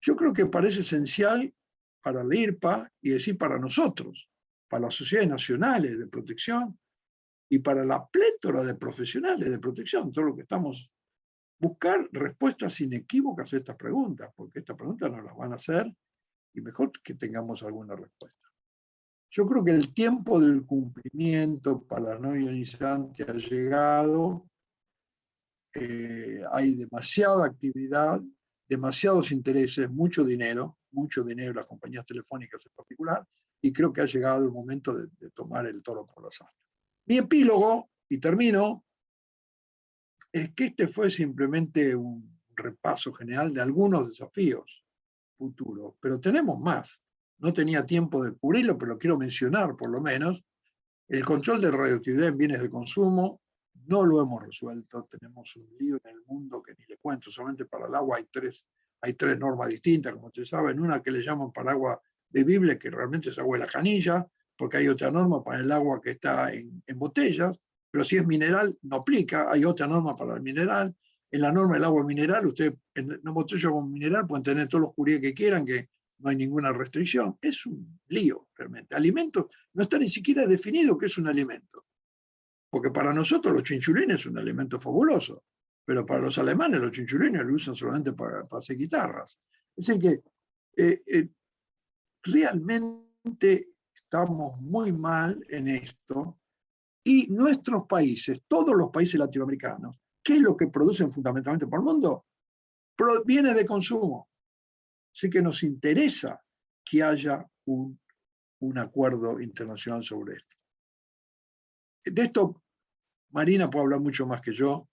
Yo creo que parece esencial para la IRPA y decir para nosotros, para las sociedades nacionales de protección y para la plétora de profesionales de protección, todo lo que estamos, buscar respuestas inequívocas a estas preguntas, porque estas preguntas nos las van a hacer y mejor que tengamos alguna respuesta. Yo creo que el tiempo del cumplimiento para la no ionizante ha llegado, hay demasiada actividad, demasiados intereses, mucho dinero en las compañías telefónicas en particular, y creo que ha llegado el momento de tomar el toro por las astas. Mi epílogo, y termino, es que este fue simplemente un repaso general de algunos desafíos futuros, pero tenemos más. No tenía tiempo de cubrirlo, pero lo quiero mencionar por lo menos. El control de radioactividad en bienes de consumo no lo hemos resuelto. Tenemos un lío en el mundo que ni le cuento. Solamente para el agua hay tres normas distintas, como ustedes saben. Una que le llaman para agua bebible, que realmente es agua de la canilla, porque hay otra norma para el agua que está en botellas, pero si es mineral no aplica. Hay otra norma para el mineral. En la norma del agua mineral, ustedes en una botella de agua mineral pueden tener todos los curíes que quieran, que no hay ninguna restricción. Es un lío realmente. Alimentos, no está ni siquiera definido qué es un alimento. Porque para nosotros los chinchulines es un alimento fabuloso, pero para los alemanes los chinchulines lo usan solamente para hacer guitarras. Es decir que realmente estamos muy mal en esto y nuestros países, todos los países latinoamericanos, ¿qué es lo que producen fundamentalmente por el mundo? Viene de consumo. Así que nos interesa que haya un acuerdo internacional sobre esto. De esto Marina puede hablar mucho más que yo,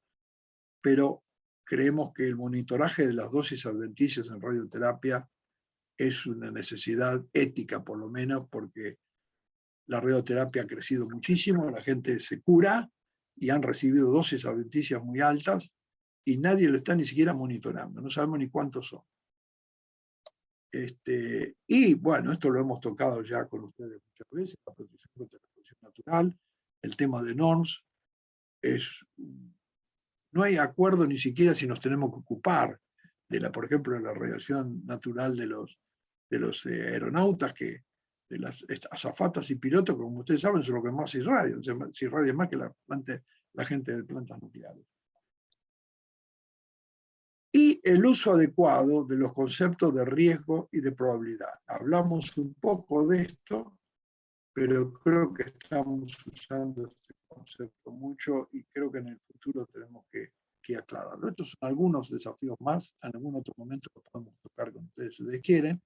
pero creemos que el monitoraje de las dosis adventicias en radioterapia es una necesidad ética, por lo menos, porque la radioterapia ha crecido muchísimo, la gente se cura y han recibido dosis adventicias muy altas y nadie lo está ni siquiera monitorando, no sabemos ni cuántos son. Y bueno, esto lo hemos tocado ya con ustedes muchas veces, la protección contra la exposición natural, el tema de NORMS, no hay acuerdo ni siquiera si nos tenemos que ocupar de por ejemplo, de la radiación natural de los aeronautas, que las azafatas y pilotos, que como ustedes saben, son los que más irradian, se irradian más que la gente de plantas nucleares. Y el uso adecuado de los conceptos de riesgo y de probabilidad. Hablamos un poco de esto, pero creo que estamos usando este concepto mucho y creo que en el futuro tenemos que aclararlo. Estos son algunos desafíos más, en algún otro momento los podemos tocar con ustedes si ustedes quieren,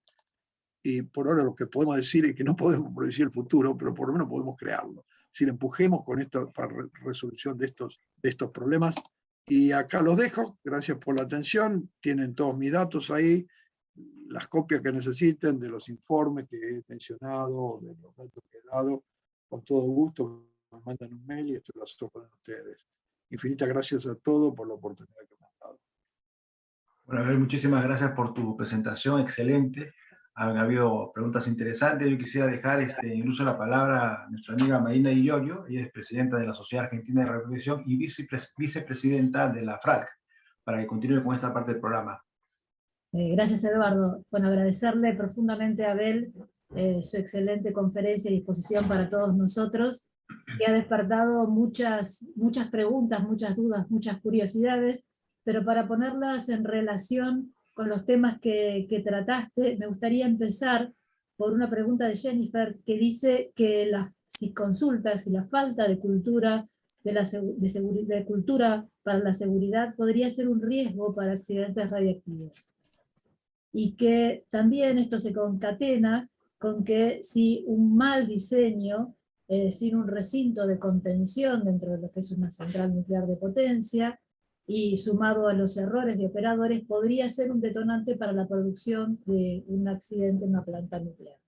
y por ahora lo que podemos decir es que no podemos predecir el futuro, pero por lo menos podemos crearlo. Si le empujemos con esto para resolución de estos problemas. Y acá los dejo, gracias por la atención, tienen todos mis datos ahí, las copias que necesiten de los informes que he mencionado, de los datos que he dado, con todo gusto me mandan un mail y esto lo asocio con ustedes. Infinitas gracias a todos por la oportunidad que me han dado. Bueno, Abel, muchísimas gracias por tu presentación, excelente. Han habido preguntas interesantes. Yo quisiera dejar incluso la palabra a nuestra amiga Marina Di Giorgio. Ella es presidenta de la Sociedad Argentina de Reproducción y vicepresidenta de la FRAC, para que continúe con esta parte del programa. Gracias, Eduardo. Bueno, agradecerle profundamente a Abel su excelente conferencia y disposición para todos nosotros, que ha despertado muchas preguntas, muchas dudas, muchas curiosidades, pero para ponerlas en relación con los temas que trataste, me gustaría empezar por una pregunta de Jennifer, que dice que las consultas y la falta de cultura de cultura para la seguridad podría ser un riesgo para accidentes radiactivos. Y que también esto se concatena con que si un mal diseño, sin un recinto de contención dentro de lo que es una central nuclear de potencia, y sumado a los errores de operadores, podría ser un detonante para la producción de un accidente en una planta nuclear.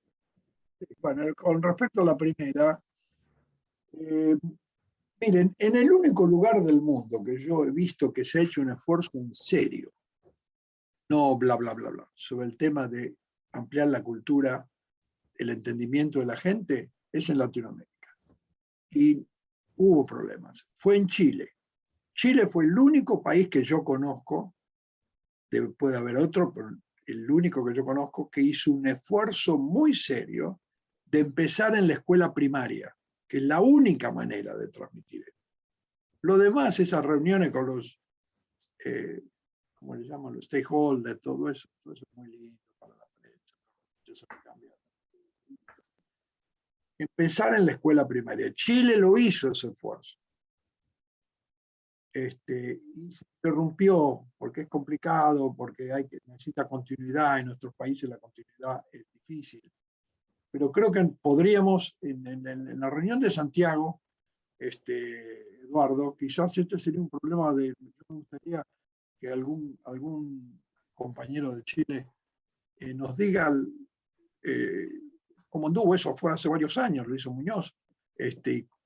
Bueno, con respecto a la primera, miren, en el único lugar del mundo que yo he visto que se ha hecho un esfuerzo en serio, no bla, bla, bla, bla, sobre el tema de ampliar la cultura, el entendimiento de la gente, es en Latinoamérica. Y hubo problemas. Fue en Chile. Chile fue el único país que yo conozco, puede haber otro, pero el único que yo conozco, que hizo un esfuerzo muy serio de empezar en la escuela primaria, que es la única manera de transmitir esto. Lo demás, esas reuniones con los, ¿cómo le llaman? Los stakeholders, todo eso es muy lindo para la prensa. Eso no cambia. Empezar en la escuela primaria. Chile lo hizo ese esfuerzo. Y se interrumpió porque es complicado, porque necesita continuidad. En nuestros países la continuidad es difícil. Pero creo que podríamos, en la reunión de Santiago, Eduardo, quizás este sería un problema yo me gustaría que algún compañero de Chile nos diga cómo anduvo. Eso fue hace varios años, lo hizo Muñoz,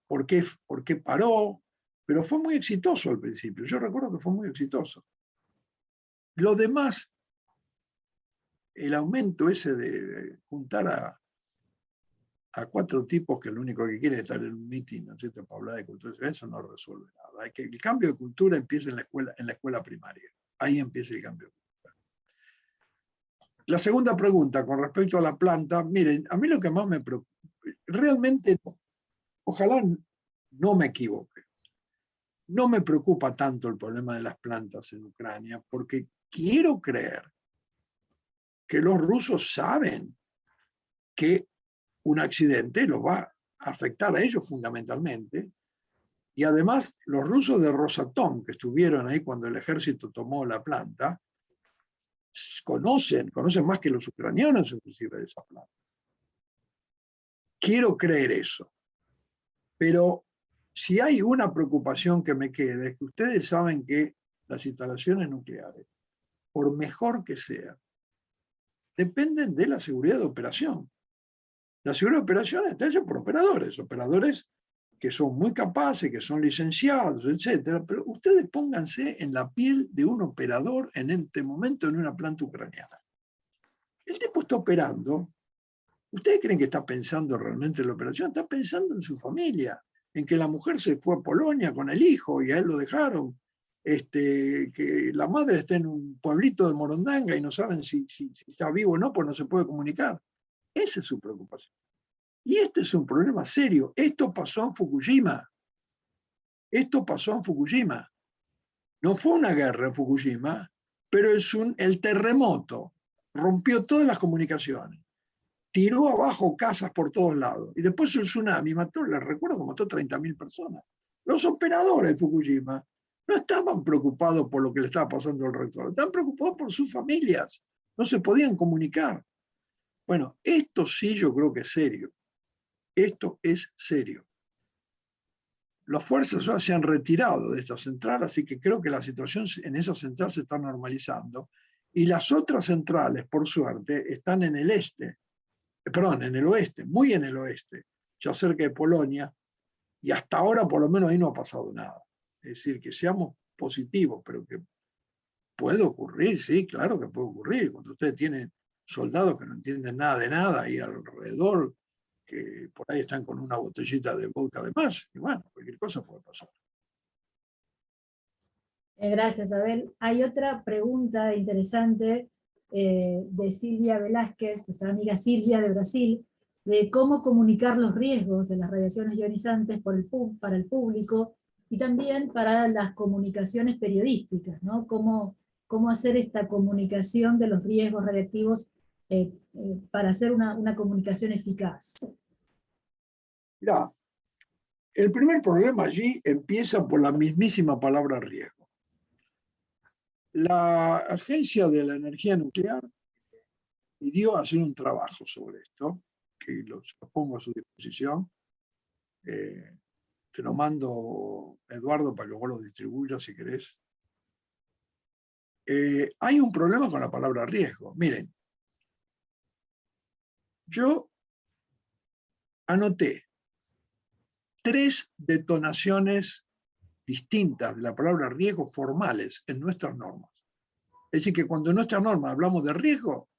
por qué paró, pero fue muy exitoso al principio. Yo recuerdo que fue muy exitoso. Lo demás, el aumento ese de juntar a 4 tipos que lo único que quieren es estar en un meeting, ¿no es cierto?, para hablar de cultura, eso no resuelve nada. El cambio de cultura empieza en la escuela primaria. Ahí empieza el cambio de cultura. La segunda pregunta, con respecto a la planta, miren, a mí lo que más me preocupa, realmente, ojalá no me equivoque, no me preocupa tanto el problema de las plantas en Ucrania, porque quiero creer que los rusos saben que un accidente los va a afectar a ellos fundamentalmente, y además los rusos de Rosatom, que estuvieron ahí cuando el ejército tomó la planta, conocen más que los ucranianos inclusive de esa planta. Quiero creer eso, pero si hay una preocupación que me queda, es que ustedes saben que las instalaciones nucleares, por mejor que sean, dependen de la seguridad de operación. La seguridad de operación está hecha por operadores que son muy capaces, que son licenciados, etc. Pero ustedes pónganse en la piel de un operador en este momento en una planta ucraniana. El tipo está operando. ¿Ustedes creen que está pensando realmente en la operación? Está pensando en su familia, en que la mujer se fue a Polonia con el hijo y a él lo dejaron, que la madre está en un pueblito de Morondanga y no saben si está vivo o no, pues no se puede comunicar. Esa es su preocupación. Y este es un problema serio. Esto pasó en Fukushima. Esto pasó en Fukushima. No fue una guerra en Fukushima, pero el terremoto rompió todas las comunicaciones, tiró abajo casas por todos lados. Y después el tsunami mató, les recuerdo que mató 30.000 personas. Los operadores de Fukushima no estaban preocupados por lo que le estaba pasando al reactor, estaban preocupados por sus familias. No se podían comunicar. Bueno, esto sí yo creo que es serio. Esto es serio. Las fuerzas se han retirado de esta central, así que creo que la situación en esa central se está normalizando. Y las otras centrales, por suerte, están en el en el oeste, muy en el oeste, ya cerca de Polonia, y hasta ahora por lo menos ahí no ha pasado nada. Es decir, que seamos positivos, pero que puede ocurrir, sí, claro que puede ocurrir. Cuando ustedes tienen soldados que no entienden nada de nada y alrededor, que por ahí están con una botellita de vodka de más, y bueno, cualquier cosa puede pasar. Gracias, Abel. Hay otra pregunta interesante de Silvia Velázquez, nuestra amiga Silvia de Brasil, de cómo comunicar los riesgos de las radiaciones ionizantes para el público y también para las comunicaciones periodísticas, ¿no? Cómo hacer esta comunicación de los riesgos radiactivos para hacer una comunicación eficaz. Mirá, el primer problema allí empieza por la mismísima palabra riesgo. La Agencia de la Energía Nuclear pidió hacer un trabajo sobre esto, que los pongo a su disposición. Te lo mando, Eduardo, para que vos lo distribuyas si querés. Hay un problema con la palabra riesgo. Miren, yo anoté 3 detonaciones distintas de la palabra riesgo formales en nuestras normas. Es decir, que cuando en nuestras normas hablamos de riesgo,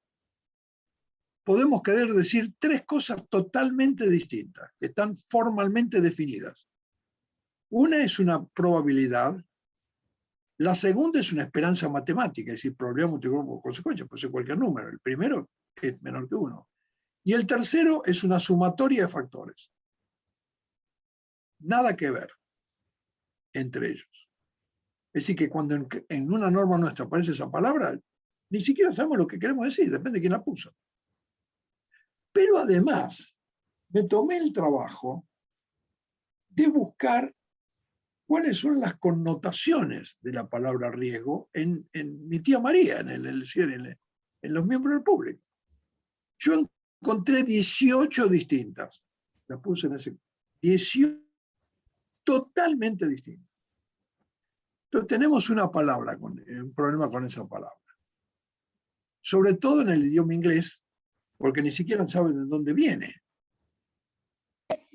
podemos querer decir 3 cosas totalmente distintas, que están formalmente definidas. Una es una probabilidad, la segunda es una esperanza matemática, es decir, probabilidad multiplicada por consecuencia, puede ser cualquier número, el primero es menor que 1. Y el tercero es una sumatoria de factores. Nada que ver entre ellos. Es decir, que cuando en una norma nuestra aparece esa palabra, ni siquiera sabemos lo que queremos decir, depende de quién la puso. Pero además, me tomé el trabajo de buscar cuáles son las connotaciones de la palabra riesgo en mi tía María, en los miembros del público. Yo encontré 18 distintas. Las puse en ese. 18 totalmente distintas. Entonces tenemos un problema con esa palabra. Sobre todo en el idioma inglés, porque ni siquiera saben de dónde viene.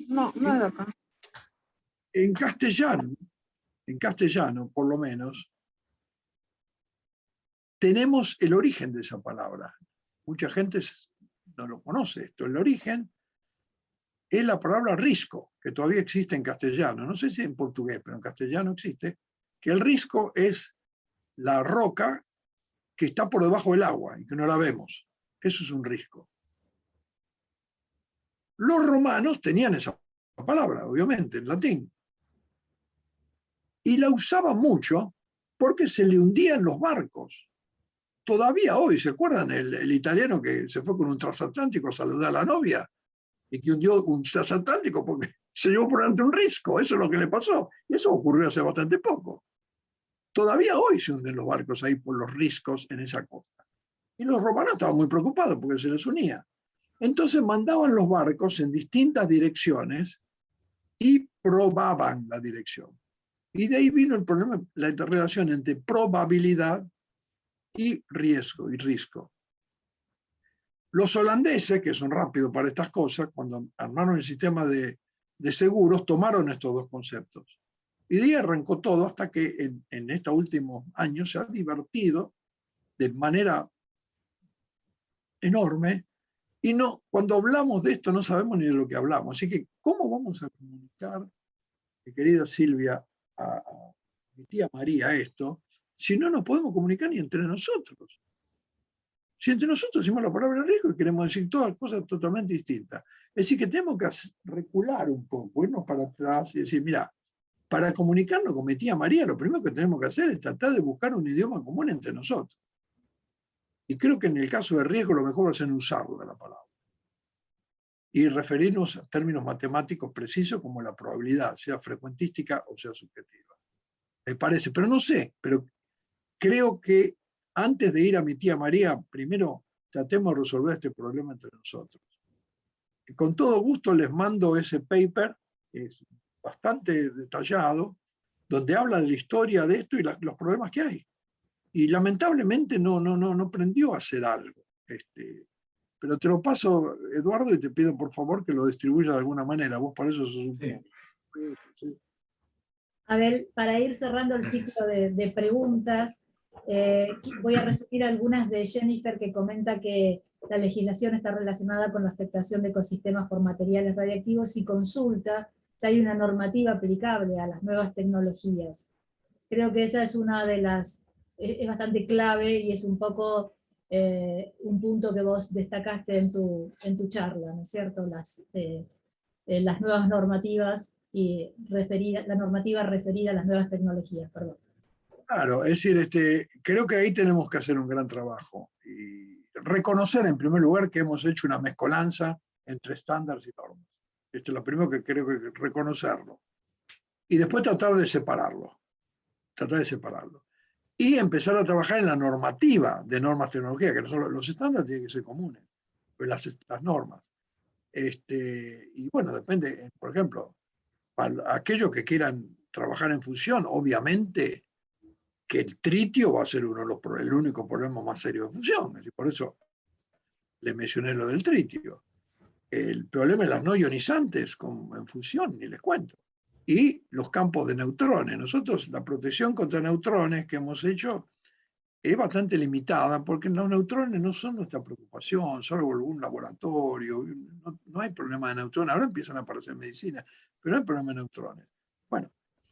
No, no es de acá. En castellano, por lo menos, tenemos el origen de esa palabra. Mucha gente no lo conoce esto. El origen es la palabra risco, que todavía existe en castellano. No sé si en portugués, pero en castellano existe, que el risco es la roca que está por debajo del agua y que no la vemos. Eso es un risco. Los romanos tenían esa palabra, obviamente, en latín. Y la usaban mucho porque se le hundían los barcos. Todavía hoy, ¿se acuerdan el italiano que se fue con un transatlántico a saludar a la novia? Y que hundió un transatlántico porque se llevó por delante un risco. Eso es lo que le pasó. Y eso ocurrió hace bastante poco. Todavía hoy se hunden los barcos ahí por los riscos en esa costa. Y los romanos estaban muy preocupados porque se les unía. Entonces mandaban los barcos en distintas direcciones y probaban la dirección. Y de ahí vino el problema, la interrelación entre probabilidad y riesgo y risco. Los holandeses, que son rápidos para estas cosas, cuando armaron el sistema de seguros, tomaron estos 2 conceptos. Y de ahí arrancó todo hasta que en estos últimos años se ha divertido de manera enorme. Y cuando hablamos de esto no sabemos ni de lo que hablamos. Así que, ¿cómo vamos a comunicar, mi querida Silvia, a mi tía María esto, si no nos podemos comunicar ni entre nosotros? Si entre nosotros decimos la palabra riesgo y queremos decir todas cosas totalmente distintas. Es decir, que tenemos que recular un poco, irnos para atrás y decir, mira, para comunicarnos con mi tía María, lo primero que tenemos que hacer es tratar de buscar un idioma común entre nosotros. Y creo que en el caso de riesgo lo mejor va a ser usarlo de la palabra. Y referirnos a términos matemáticos precisos como la probabilidad, sea frecuentística o sea subjetiva. Me parece, pero no sé, pero creo que antes de ir a mi tía María, primero tratemos de resolver este problema entre nosotros. Con todo gusto les mando ese paper, es bastante detallado, donde habla de la historia de esto y los problemas que hay. Y lamentablemente no prendió a hacer algo. Pero te lo paso, Eduardo, y te pido por favor que lo distribuyas de alguna manera. Vos para eso sos un... Sí. Abel, para ir cerrando el ciclo de preguntas, voy a resumir algunas de Jennifer, que comenta que la legislación está relacionada con la afectación de ecosistemas por materiales radiactivos y consulta si hay una normativa aplicable a las nuevas tecnologías. Creo que esa es una de las, es bastante clave y es un poco un punto que vos destacaste en tu charla, ¿no es cierto? Las nuevas normativas y la normativa referida a las nuevas tecnologías, perdón. Claro, es decir, creo que ahí tenemos que hacer un gran trabajo y reconocer en primer lugar que hemos hecho una mezcolanza entre estándares y normas. Esto es lo primero que creo que hay que reconocerlo. Y después tratar de separarlo. Y empezar a trabajar en la normativa de normas tecnologías, que no solo los estándares tienen que ser comunes, pero las normas. Y bueno, depende, por ejemplo, para aquellos que quieran trabajar en fusión, obviamente que el tritio va a ser el único problema más serio de fusión. Es decir, por eso le mencioné lo del tritio. El problema es las no ionizantes en fusión, ni les cuento. Y los campos de neutrones. Nosotros la protección contra neutrones que hemos hecho es bastante limitada porque los neutrones no son nuestra preocupación, solo algún laboratorio, no hay problema de neutrones. Ahora empiezan a aparecer medicinas, pero no hay problema de neutrones. Bueno,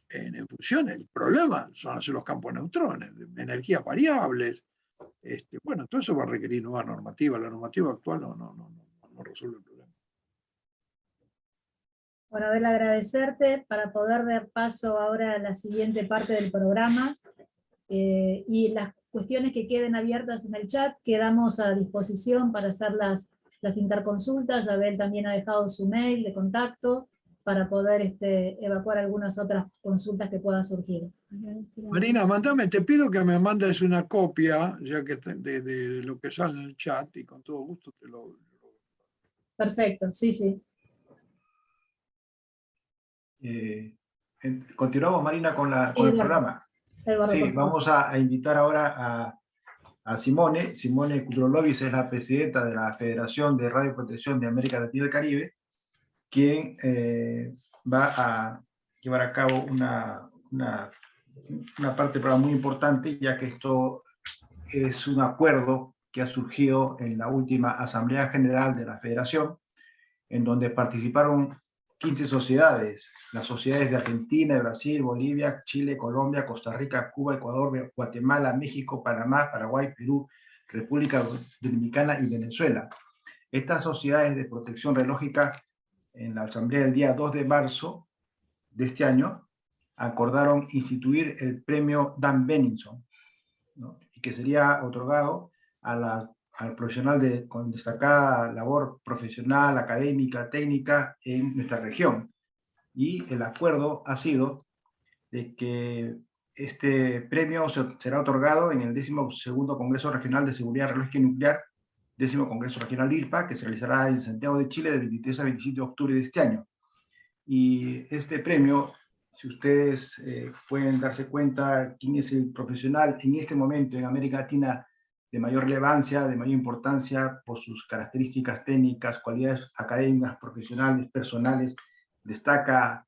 en fusión el problema son hacer los campos de neutrones, de energías variables. Bueno, todo eso va a requerir nueva normativa. La normativa actual no resuelve el problema. Bueno, Abel, agradecerte para poder dar paso ahora a la siguiente parte del programa. Y las cuestiones que queden abiertas en el chat quedamos a disposición para hacer las interconsultas. Abel también ha dejado su mail de contacto para poder evacuar algunas otras consultas que puedan surgir. Marina, te pido que me mandes una copia ya que de lo que sale en el chat y con todo gusto te lo... Perfecto, sí. Continuamos, Marina, con el programa. Eduardo, sí, vamos a invitar ahora a Simone. Simone Kudrolovic es la presidenta de la Federación de Radioprotección de América Latina y el Caribe, quien va a llevar a cabo una parte del programa muy importante, ya que esto es un acuerdo que ha surgido en la última Asamblea General de la Federación, en donde participaron 15 sociedades, las sociedades de Argentina, Brasil, Bolivia, Chile, Colombia, Costa Rica, Cuba, Ecuador, Guatemala, México, Panamá, Paraguay, Perú, República Dominicana y Venezuela. Estas sociedades de protección radiológica, en la asamblea del día 2 de marzo de este año, acordaron instituir el premio Dan Benninson, ¿no? Y que sería otorgado al profesional con destacada labor profesional, académica, técnica en nuestra región. Y el acuerdo ha sido de que este premio será otorgado en el 12º Congreso Regional de Seguridad Radiológica y Nuclear, 10º Congreso Regional IRPA, que se realizará en Santiago de Chile del 23 al 27 de octubre de este año. Y este premio, si ustedes pueden darse cuenta quién es el profesional en este momento en América Latina de mayor relevancia, de mayor importancia por sus características técnicas, cualidades académicas, profesionales, personales, destaca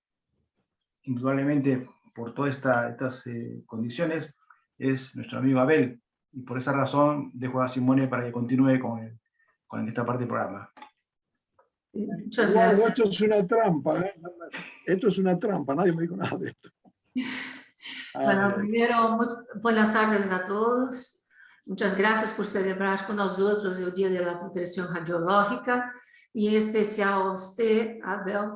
indudablemente por todas estas condiciones, es nuestro amigo Abel. Y por esa razón dejo a Simone para que continúe con esta parte del programa. Muchas gracias. Esto es una trampa, ¿eh? Esto es una trampa, nadie me dijo nada de esto. Bueno, primero, buenas tardes a todos. Muchas gracias por celebrar con nosotros el Día de la Protección Radiológica y en especial a usted, Abel,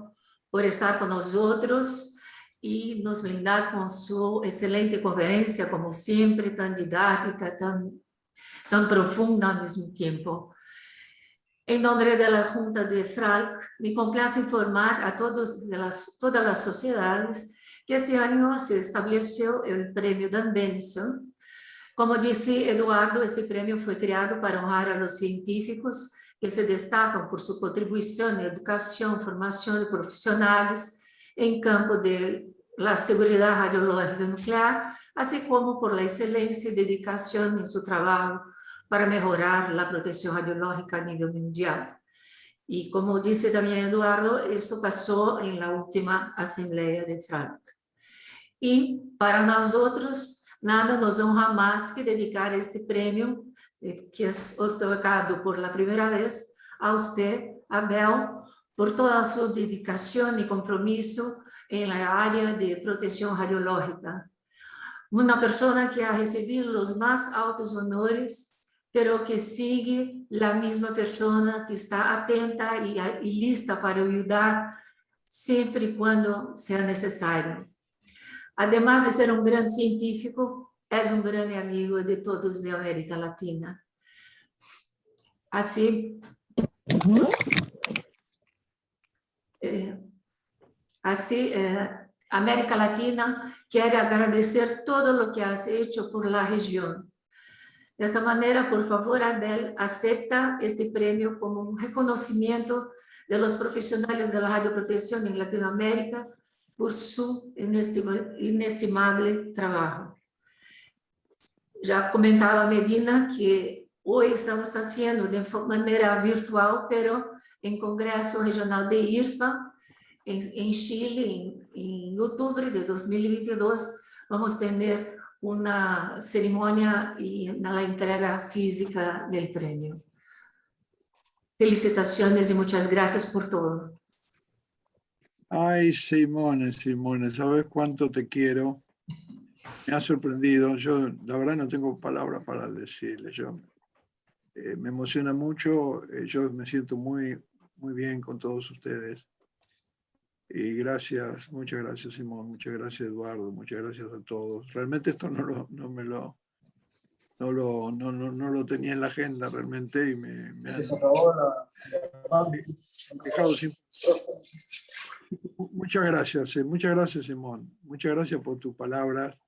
por estar con nosotros y nos brindar con su excelente conferencia, como siempre, tan didáctica, tan profunda al mismo tiempo. En nombre de la Junta de FRALC, me complace informar a todas las sociedades que este año se estableció el premio Dan Benson. Como dice Eduardo, este premio fue creado para honrar a los científicos que se destacan por su contribución en educación, formación de profesionales en campo de la seguridad radiológica nuclear, así como por la excelencia y dedicación en su trabajo para mejorar la protección radiológica a nivel mundial. Y como dice también Eduardo, esto pasó en la última asamblea de FRALC. Y para nosotros, nada nos honra más que dedicar este premio, que es otorgado por la primera vez, a usted, Abel, por toda su dedicación y compromiso en la área de protección radiológica. Una persona que ha recibido los más altos honores, pero que sigue la misma persona que está atenta y lista para ayudar siempre y cuando sea necesario. Además de ser un gran científico, es un gran amigo de todos de América Latina. Así, América Latina quiere agradecer todo lo que has hecho por la región. De esta manera, por favor, Abel, acepta este premio como un reconocimiento de los profesionales de la radioprotección en Latinoamérica por su inestimable trabajo. Ya comentaba Medina que hoy estamos haciendo de manera virtual, pero en Congreso Regional de IRPA, en Chile, en octubre de 2022, vamos a tener una ceremonia y la entrega física del premio. Felicitaciones y muchas gracias por todo. Ay, Simone, ¿sabes cuánto te quiero? Me ha sorprendido. Yo, la verdad, no tengo palabras para decirle. Me emociona mucho. Yo me siento muy, muy bien con todos ustedes. Y gracias, muchas gracias, Simón. Muchas gracias, Eduardo. Muchas gracias a todos. Realmente esto no lo tenía en la agenda realmente y me han dejado sin... Muchas gracias, Simón. Muchas gracias por tus palabras.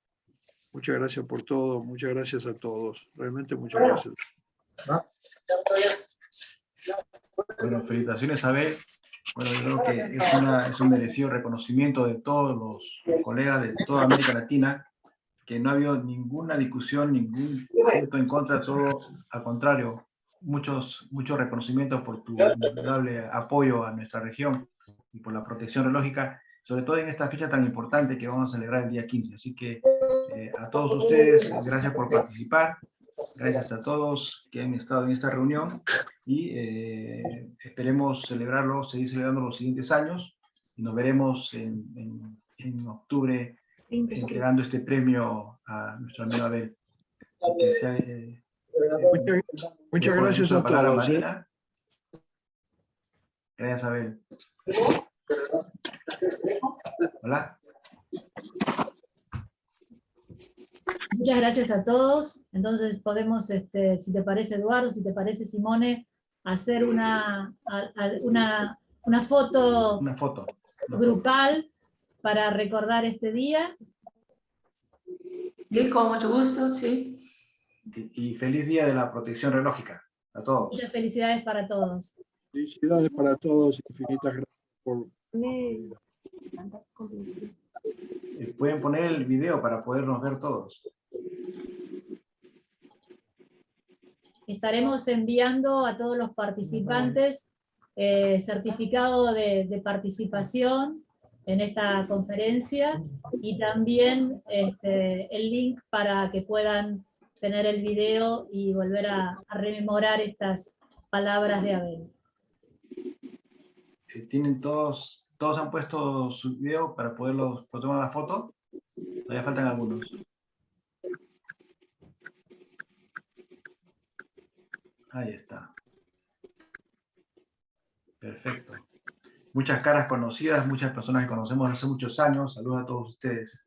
Muchas gracias por todo. Muchas gracias a todos. Realmente muchas gracias. Bueno, felicitaciones, Abel. Bueno, yo creo que es un merecido reconocimiento de todos los colegas de toda América Latina, que no ha habido ninguna discusión, ningún punto en contra, todo al contrario, muchos reconocimientos por tu indudable apoyo a nuestra región y por la protección radiológica, sobre todo en esta fecha tan importante que vamos a celebrar el día 15. Así que a todos ustedes, gracias por participar, gracias a todos que han estado en esta reunión y esperemos seguir celebrando los siguientes años y nos veremos en octubre entregando este premio a nuestro amigo Abel. Muchas gracias a todos. Gracias, Abel. Hola. Muchas gracias a todos. Entonces podemos, si te parece, Eduardo, si te parece, Simone, hacer una foto grupal para recordar este día. Sí, con mucho gusto, sí. Y feliz día de la protección radiológica a todos. Muchas felicidades para todos. Felicidades para todos, infinitas gracias por... Pueden poner el video para podernos ver todos. Estaremos enviando a todos los participantes certificado de participación en esta conferencia y también el link para que puedan tener el video y volver a rememorar estas palabras de Abel. ¿Tienen todos han puesto su video para poder tomar la foto? Todavía faltan algunos. Ahí está. Perfecto. Muchas caras conocidas, muchas personas que conocemos hace muchos años. Saludos a todos ustedes.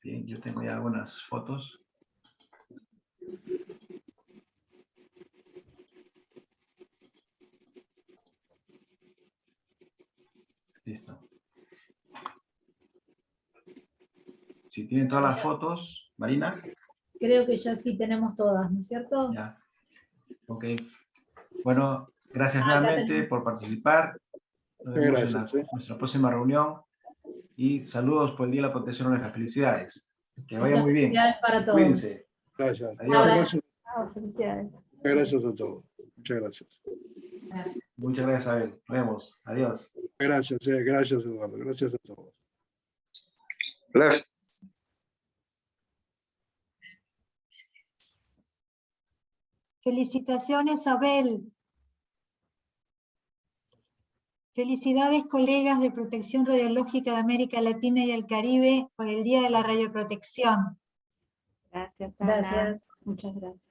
Bien, yo tengo ya algunas fotos. Listo. Si tienen todas las fotos, Marina. Creo que ya sí tenemos todas, ¿no es cierto? Ya. Ok. Bueno, gracias Ya nuevamente tenemos. por participar. Nos vemos en Gracias. nuestra próxima reunión. Y saludos por el Día de la Protección Oreja. Felicidades. Que vaya Muchas muy bien. felicidades para todos. Cuídense. Gracias. Adiós. Gracias. Chao, felicidades. Gracias a todos. Muchas gracias. Gracias. Muchas gracias, Abel. Nos vemos. Adiós. Gracias, gracias Eduardo. Gracias a todos. Gracias. Felicitaciones, Abel. Felicidades, colegas de Protección Radiológica de América Latina y el Caribe, por el Día de la Radioprotección. Gracias, Ana. Gracias. Muchas gracias.